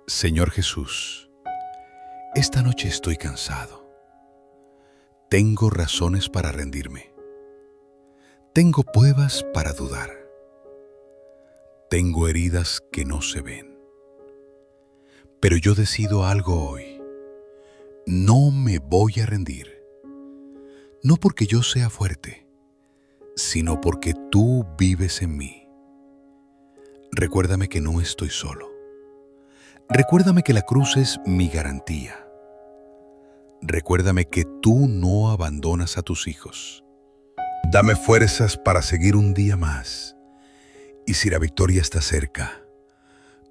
Señor Jesús, esta noche estoy cansado. Tengo razones para rendirme. Tengo pruebas para dudar. Tengo heridas que no se ven. Pero yo decido algo hoy. No me voy a rendir. No porque yo sea fuerte, sino porque tú vives en mí. Recuérdame que no estoy solo. Recuérdame que la cruz es mi garantía. Recuérdame que tú no abandonas a tus hijos. Dame fuerzas para seguir un día más. Y si la victoria está cerca,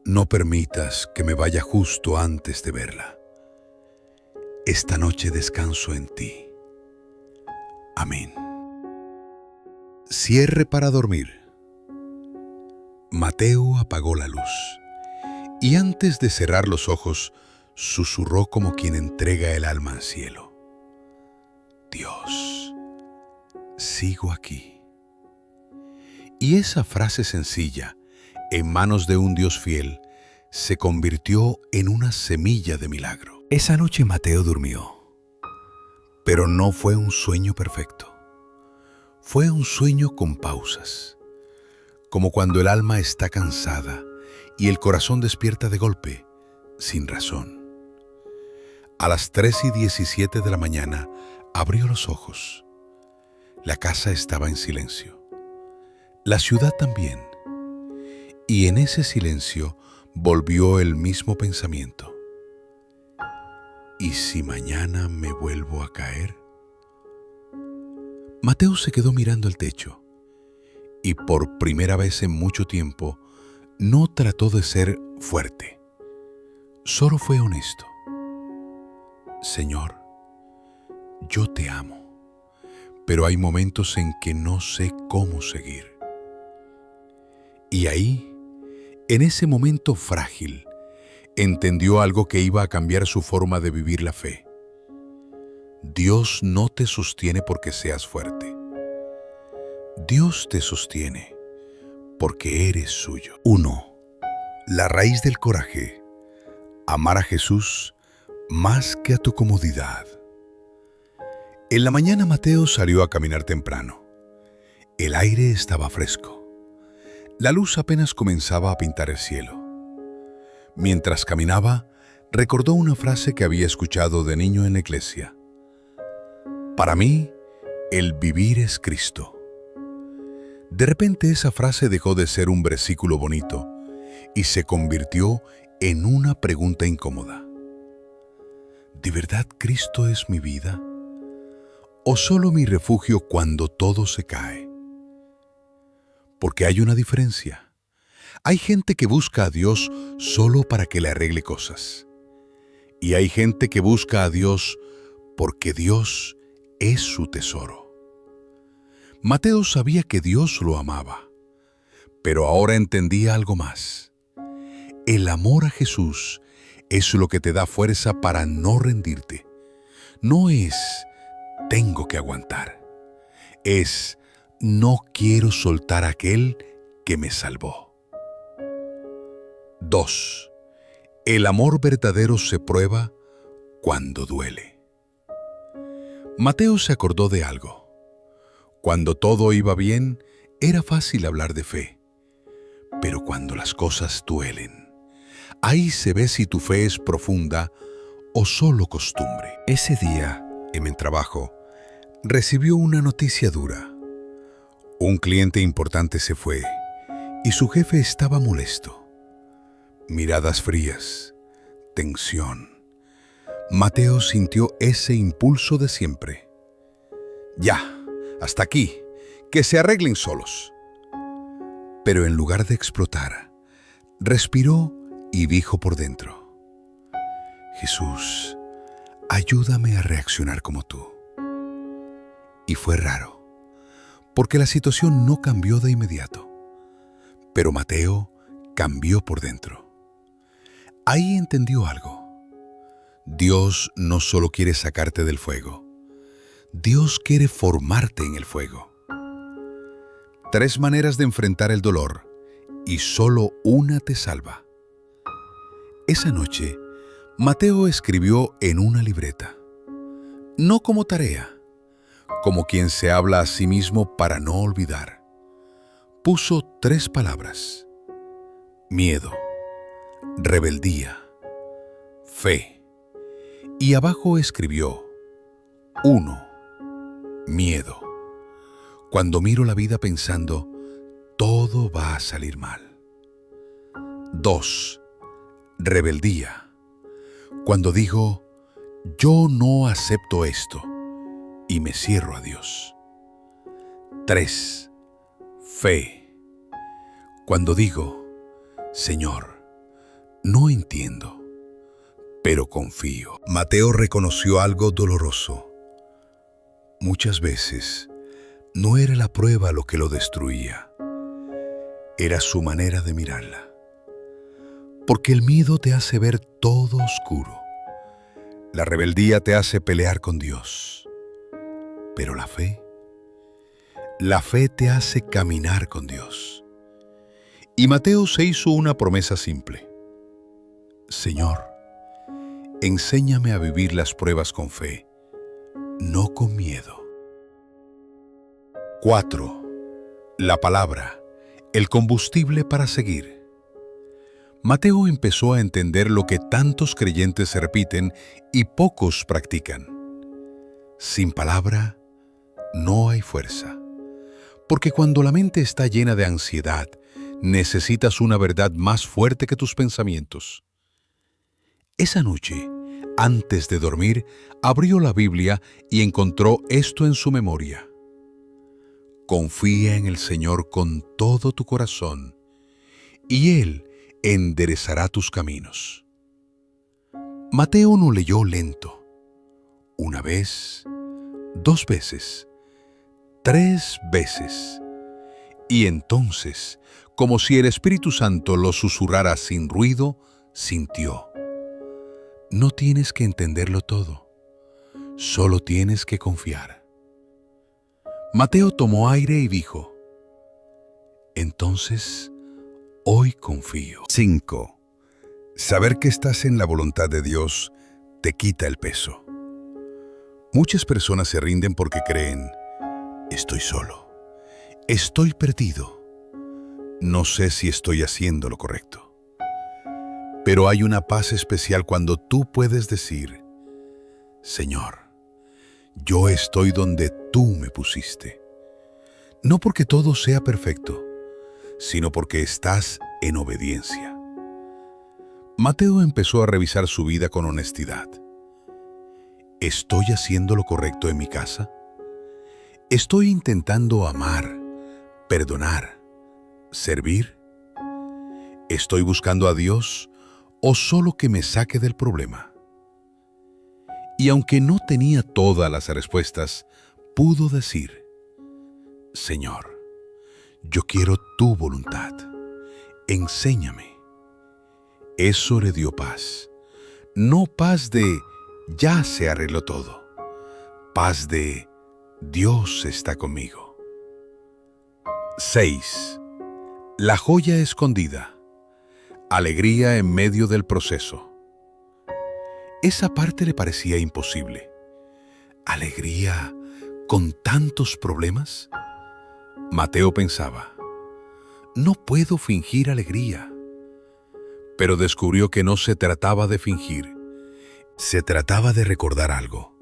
no permitas que me vaya justo antes de verla. Esta noche descanso en ti. Amén. Cierre para dormir. Mateo apagó la luz y antes de cerrar los ojos, susurró como quien entrega el alma al cielo. Dios, sigo aquí. Y esa frase sencilla, en manos de un Dios fiel, se convirtió en una semilla de milagro. Esa noche Mateo durmió, Pero no fue un sueño perfecto. Fue un sueño con pausas, como cuando el alma está cansada y el corazón despierta de golpe, sin razón. A las 3:17 de la mañana abrió los ojos. La casa estaba en silencio. La ciudad también. Y en ese silencio volvió el mismo pensamiento. ¿Y si mañana me vuelvo a caer? Mateo se quedó mirando el techo y por primera vez en mucho tiempo no trató de ser fuerte. Solo fue honesto. Señor, yo te amo, pero hay momentos en que no sé cómo seguir. Y ahí, en ese momento frágil, entendió algo que iba a cambiar su forma de vivir la fe. Dios no te sostiene porque seas fuerte. Dios te sostiene porque eres suyo. 1. La raíz del coraje. Amar a Jesús más que a tu comodidad. En la mañana Mateo salió a caminar temprano. El aire estaba fresco. La luz apenas comenzaba a pintar el cielo. Mientras caminaba, recordó una frase que había escuchado de niño en la iglesia. Para mí, el vivir es Cristo. De repente esa frase dejó de ser un versículo bonito y se convirtió en una pregunta incómoda. ¿De verdad Cristo es mi vida? ¿O solo mi refugio cuando todo se cae? Porque hay una diferencia. Hay gente que busca a Dios solo para que le arregle cosas. Y hay gente que busca a Dios porque Dios es su tesoro. Mateo sabía que Dios lo amaba, pero ahora entendía algo más. El amor a Jesús es lo que te da fuerza para no rendirte. No es tengo que aguantar. Es no quiero soltar a aquel que me salvó. 2. El amor verdadero se prueba cuando duele. Mateo se acordó de algo. Cuando todo iba bien, era fácil hablar de fe. Pero cuando las cosas duelen, ahí se ve si tu fe es profunda o solo costumbre. Ese día, en el trabajo, recibió una noticia dura. Un cliente importante se fue y su jefe estaba molesto. Miradas frías, tensión. Mateo sintió ese impulso de siempre. Ya, hasta aquí, que se arreglen solos. Pero en lugar de explotar, respiró y dijo por dentro: Jesús, ayúdame a reaccionar como tú. Y fue raro, porque la situación no cambió de inmediato, pero Mateo cambió por dentro. Ahí entendió algo. Dios no solo quiere sacarte del fuego, Dios quiere formarte en el fuego. 3 maneras de enfrentar el dolor y solo una te salva. Esa noche, Mateo escribió en una libreta, no como tarea, como quien se habla a sí mismo para no olvidar. Puso 3 palabras: miedo, rebeldía, fe. Y abajo escribió: 1. Miedo. Cuando miro la vida pensando, todo va a salir mal. 2. Rebeldía. Cuando digo, yo no acepto esto y me cierro a Dios. 3. Fe. Cuando digo, Señor, no entiendo, pero confío. Mateo reconoció algo doloroso. Muchas veces no era la prueba lo que lo destruía, era su manera de mirarla. Porque el miedo te hace ver todo oscuro. La rebeldía te hace pelear con Dios. Pero la fe te hace caminar con Dios. Y Mateo se hizo una promesa simple: Señor, enséñame a vivir las pruebas con fe, no con miedo. 4. La palabra, el combustible para seguir. Mateo empezó a entender lo que tantos creyentes repiten y pocos practican. Sin palabra, no hay fuerza. Porque cuando la mente está llena de ansiedad, necesitas una verdad más fuerte que tus pensamientos. Esa noche, antes de dormir, abrió la Biblia y encontró esto en su memoria. Confía en el Señor con todo tu corazón, y Él enderezará tus caminos. Mateo no leyó lento. Una vez, 2 veces, 3 veces. Y entonces, como si el Espíritu Santo lo susurrara sin ruido, sintió. No tienes que entenderlo todo, solo tienes que confiar. Mateo tomó aire y dijo, entonces, hoy confío. 5. Saber que estás en la voluntad de Dios te quita el peso. Muchas personas se rinden porque creen, estoy solo, estoy perdido, no sé si estoy haciendo lo correcto. Pero hay una paz especial cuando tú puedes decir, Señor, yo estoy donde tú me pusiste. No porque todo sea perfecto, sino porque estás en obediencia. Mateo empezó a revisar su vida con honestidad. ¿Estoy haciendo lo correcto en mi casa? ¿Estoy intentando amar, perdonar, servir? ¿Estoy buscando a Dios o solo que me saque del problema? Y aunque no tenía todas las respuestas, pudo decir, Señor, yo quiero tu voluntad, enséñame. Eso le dio paz, no paz de ya se arregló todo, paz de Dios está conmigo. 6. La joya escondida. Alegría en medio del proceso. Esa parte le parecía imposible. ¿Alegría con tantos problemas? Mateo pensaba, no puedo fingir alegría. Pero descubrió que no se trataba de fingir, se trataba de recordar algo.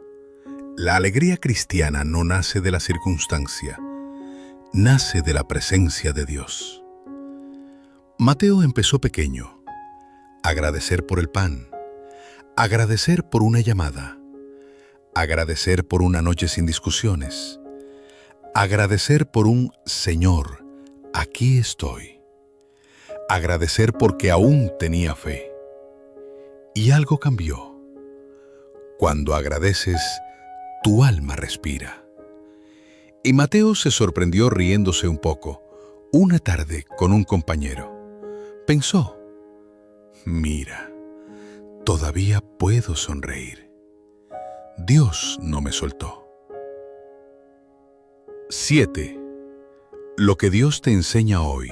La alegría cristiana no nace de la circunstancia, nace de la presencia de Dios. Mateo empezó pequeño, agradecer por el pan, agradecer por una llamada, agradecer por una noche sin discusiones, agradecer por un Señor, aquí estoy, agradecer porque aún tenía fe. Y algo cambió. Cuando agradeces, tu alma respira. Y Mateo se sorprendió riéndose un poco, una tarde con un compañero. Pensó, mira, todavía puedo sonreír. Dios no me soltó. 7. Lo que Dios te enseña hoy,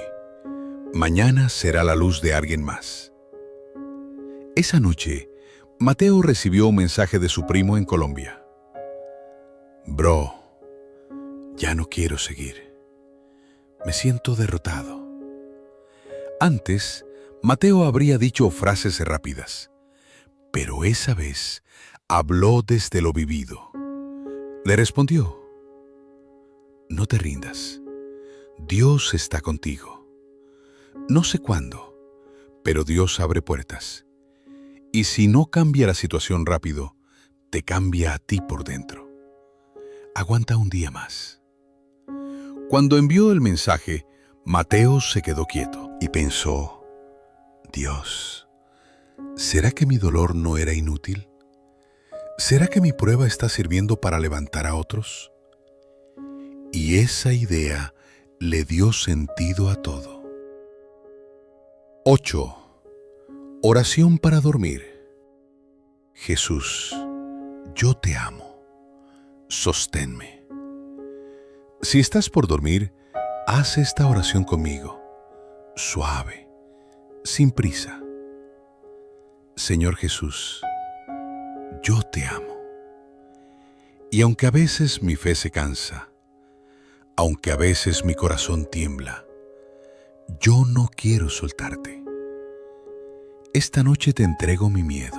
mañana será la luz de alguien más. Esa noche, Mateo recibió un mensaje de su primo en Colombia. Bro, ya no quiero seguir. Me siento derrotado. Antes, Mateo habría dicho frases rápidas, pero esa vez habló desde lo vivido. Le respondió, no te rindas, Dios está contigo. No sé cuándo, pero Dios abre puertas. Y si no cambia la situación rápido, te cambia a ti por dentro. Aguanta un día más. Cuando envió el mensaje, Mateo se quedó quieto y pensó, Dios, ¿será que mi dolor no era inútil? ¿Será que mi prueba está sirviendo para levantar a otros? Y esa idea le dio sentido a todo. 8. Oración para dormir. Jesús, yo te amo. Sosténme. Si estás por dormir, haz esta oración conmigo, suave, sin prisa. Señor Jesús, yo te amo. Y aunque a veces mi fe se cansa, aunque a veces mi corazón tiembla, yo no quiero soltarte. Esta noche te entrego mi miedo,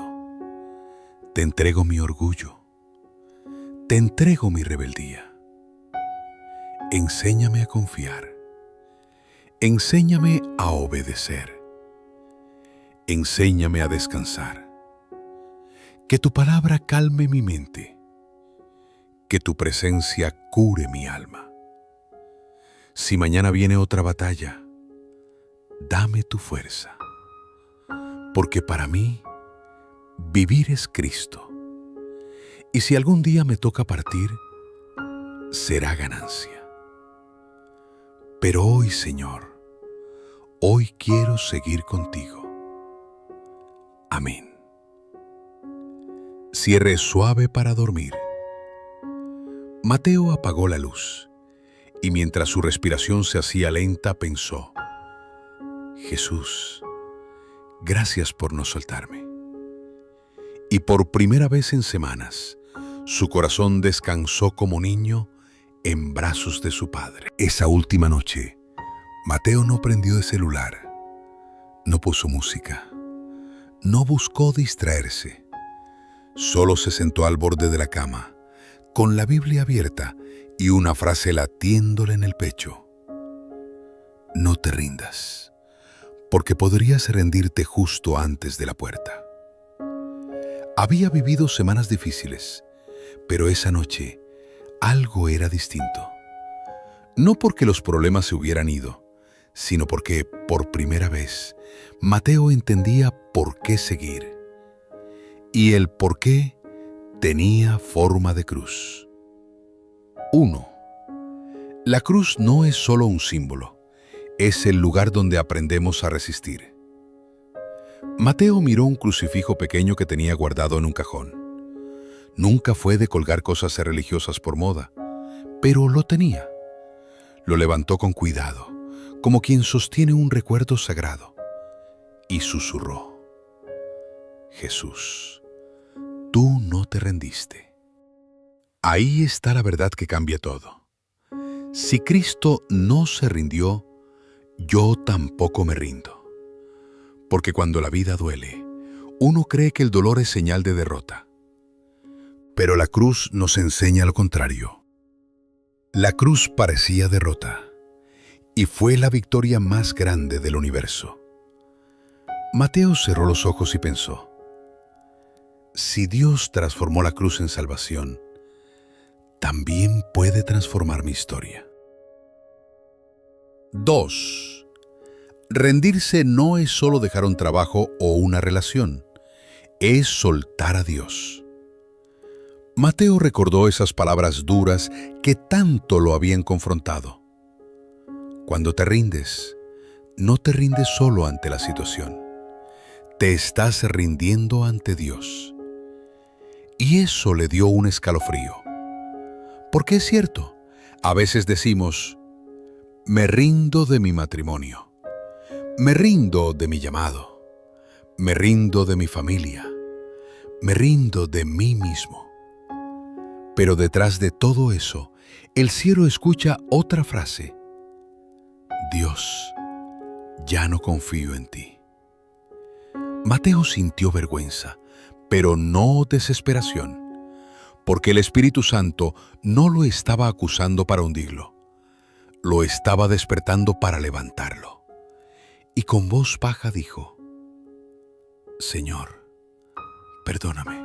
te entrego mi orgullo, te entrego mi rebeldía. Enséñame a confiar, enséñame a obedecer, enséñame a descansar. Que tu palabra calme mi mente, que tu presencia cure mi alma. Si mañana viene otra batalla, dame tu fuerza, porque para mí vivir es Cristo, y si algún día me toca partir, será ganancia. Pero hoy, Señor, hoy quiero seguir contigo. Amén. Cierre suave para dormir. Mateo apagó la luz y mientras su respiración se hacía lenta pensó: Jesús, gracias por no soltarme. Y por primera vez en semanas, su corazón descansó como niño en brazos de su padre. Esa última noche, Mateo no prendió el celular, no puso música, no buscó distraerse. Solo se sentó al borde de la cama, con la Biblia abierta y una frase latiéndole en el pecho. No te rindas, porque podrías rendirte justo antes de la puerta. Había vivido semanas difíciles, pero esa noche algo era distinto. No porque los problemas se hubieran ido, sino porque, por primera vez, Mateo entendía por qué seguir. Y el por qué tenía forma de cruz. 1. La cruz no es solo un símbolo, es el lugar donde aprendemos a resistir. Mateo miró un crucifijo pequeño que tenía guardado en un cajón. Nunca fue de colgar cosas religiosas por moda, pero lo tenía. Lo levantó con cuidado, como quien sostiene un recuerdo sagrado, y susurró: Jesús, tú no te rendiste. Ahí está la verdad que cambia todo. Si Cristo no se rindió, yo tampoco me rindo. Porque cuando la vida duele, uno cree que el dolor es señal de derrota. Pero la cruz nos enseña lo contrario. La cruz parecía derrota, y fue la victoria más grande del universo. Mateo cerró los ojos y pensó: si Dios transformó la cruz en salvación, también puede transformar mi historia. 2. Rendirse no es solo dejar un trabajo o una relación, es soltar a Dios. Mateo recordó esas palabras duras que tanto lo habían confrontado. Cuando te rindes, no te rindes solo ante la situación, te estás rindiendo ante Dios. Y eso le dio un escalofrío. Porque es cierto, a veces decimos: me rindo de mi matrimonio, me rindo de mi llamado, me rindo de mi familia, me rindo de mí mismo. Pero detrás de todo eso, el cielo escucha otra frase: Dios, ya no confío en ti. Mateo sintió vergüenza, pero no desesperación, porque el Espíritu Santo no lo estaba acusando para hundirlo, lo estaba despertando para levantarlo. Y con voz baja dijo: Señor, perdóname,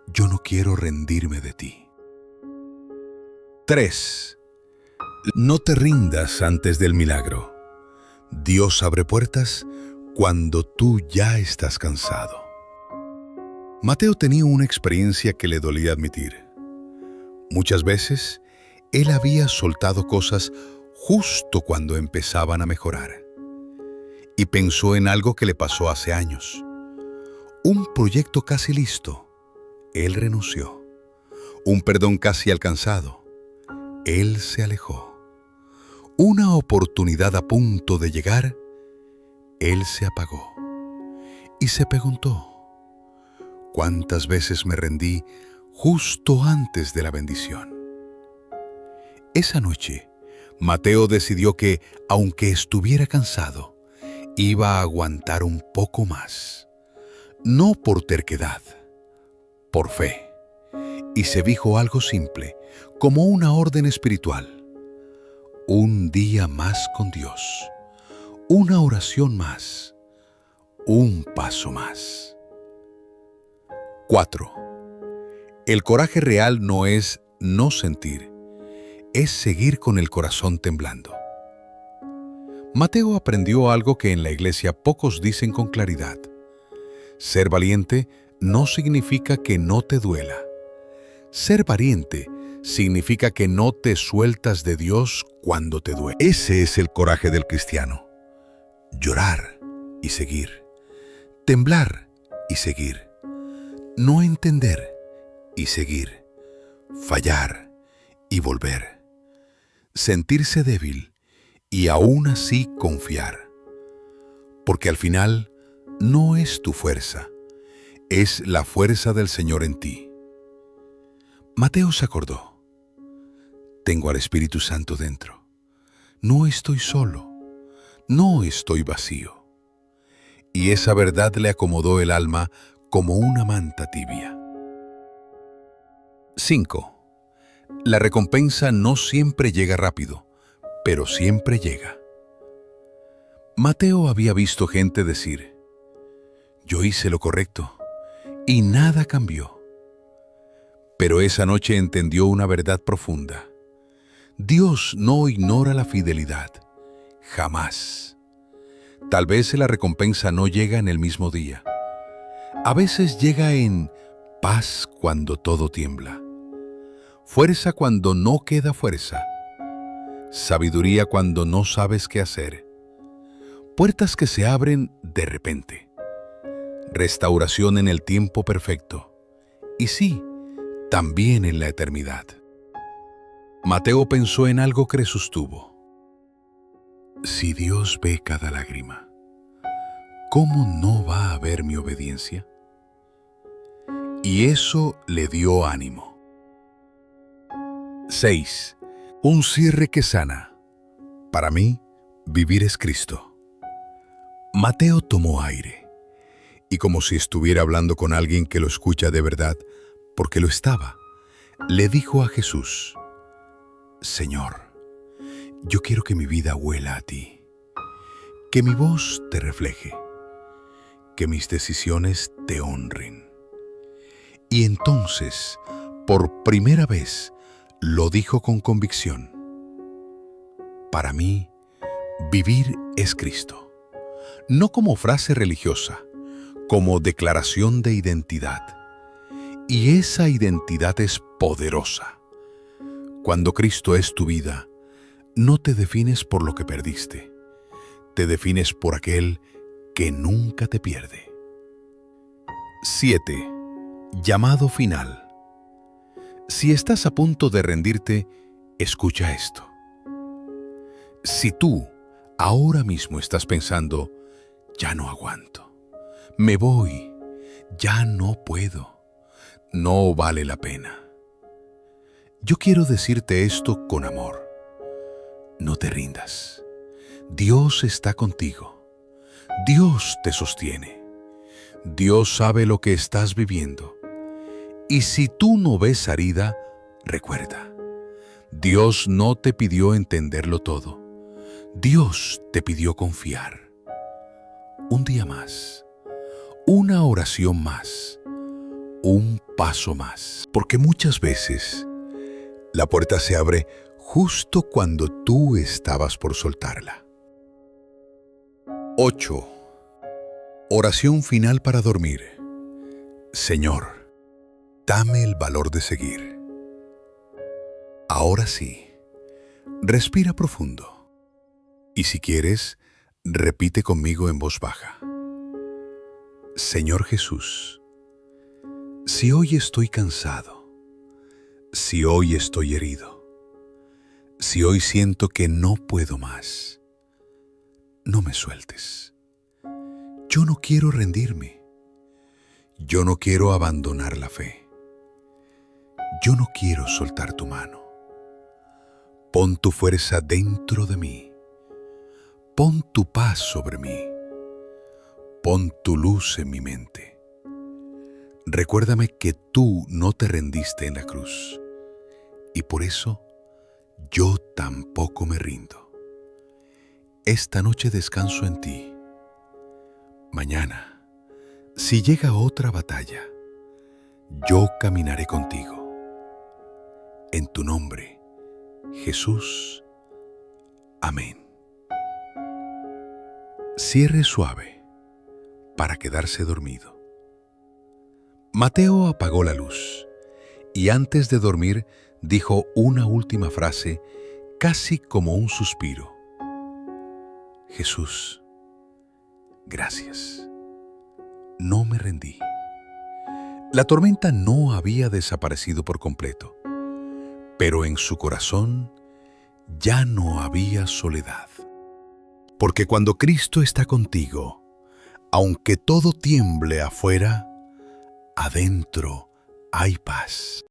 yo no quiero rendirme de ti. 3. No te rindas antes del milagro. Dios abre puertas cuando tú ya estás cansado. Mateo tenía una experiencia que le dolía admitir. Muchas veces, él había soltado cosas justo cuando empezaban a mejorar. Y pensó en algo que le pasó hace años. Un proyecto casi listo. Él renunció. Un perdón casi alcanzado. Él se alejó. Una oportunidad a punto de llegar. Él se apagó. Y se preguntó: ¿cuántas veces me rendí justo antes de la bendición. Esa noche, Mateo decidió que, aunque estuviera cansado, iba a aguantar un poco más. No por terquedad, por fe. Y se dijo algo simple, como una orden espiritual. Un día más con Dios. Una oración más. Un paso más. 4. El coraje real no es no sentir, es seguir con el corazón temblando. Mateo aprendió algo que en la iglesia pocos dicen con claridad. Ser valiente no significa que no te duela. Ser valiente significa que no te sueltas de Dios cuando te duele. Ese es el coraje del cristiano. Llorar y seguir. Temblar y seguir. No entender y seguir. Fallar y volver. Sentirse débil y aún así confiar. Porque al final no es tu fuerza, es la fuerza del Señor en ti. Mateo se acordó. Tengo al Espíritu Santo dentro. No estoy solo. No estoy vacío. Y esa verdad le acomodó el alma como una manta tibia. 5. La recompensa no siempre llega rápido, pero siempre llega. Mateo había visto gente decir, yo hice lo correcto y nada cambió. Pero esa noche entendió una verdad profunda. Dios no ignora la fidelidad, jamás. Tal vez la recompensa no llega en el mismo día. A veces llega en paz cuando todo tiembla, fuerza cuando no queda fuerza, sabiduría cuando no sabes qué hacer, puertas que se abren de repente, restauración en el tiempo perfecto, y sí, también en la eternidad. Mateo pensó en algo que le sostuvo. Si Dios ve cada lágrima, ¿cómo no va a ver mi obediencia? Y eso le dio ánimo. 6. Un cierre que sana. Para mí, vivir es Cristo. Mateo tomó aire, y como si estuviera hablando con alguien que lo escucha de verdad, porque lo estaba, le dijo a Jesús, Señor, yo quiero que mi vida huela a ti, que mi voz te refleje, que mis decisiones te honren. Y entonces, por primera vez, lo dijo con convicción. Para mí, vivir es Cristo. No como frase religiosa, como declaración de identidad. Y esa identidad es poderosa. Cuando Cristo es tu vida, no te defines por lo que perdiste, te defines por aquel que nunca te pierde. 7. Llamado final. Si estás a punto de rendirte, escucha esto. Si tú ahora mismo estás pensando, ya no aguanto, me voy, ya no puedo, no vale la pena. Yo quiero decirte esto con amor. No te rindas. Dios está contigo. Dios te sostiene. Dios sabe lo que estás viviendo. Y si tú no ves salida, recuerda, Dios no te pidió entenderlo todo. Dios te pidió confiar. Un día más, una oración más, un paso más. Porque muchas veces la puerta se abre justo cuando tú estabas por soltarla. 8. Oración final para dormir. Señor, dame el valor de seguir. Ahora sí, respira profundo. Y si quieres, repite conmigo en voz baja. Señor Jesús, si hoy estoy cansado, si hoy estoy herido, si hoy siento que no puedo más, no me sueltes. Yo no quiero rendirme. Yo no quiero abandonar la fe. Yo no quiero soltar tu mano. Pon tu fuerza dentro de mí. Pon tu paz sobre mí. Pon tu luz en mi mente. Recuérdame que tú no te rendiste en la cruz, y por eso yo tampoco me rindo. Esta noche descanso en ti. Mañana, si llega otra batalla, yo caminaré contigo. En tu nombre, Jesús. Amén. Cierre suave para quedarse dormido. Mateo apagó la luz y antes de dormir dijo una última frase, casi como un suspiro. Jesús, gracias. No me rendí. La tormenta no había desaparecido por completo, pero en su corazón ya no había soledad. Porque cuando Cristo está contigo, aunque todo tiemble afuera, adentro hay paz.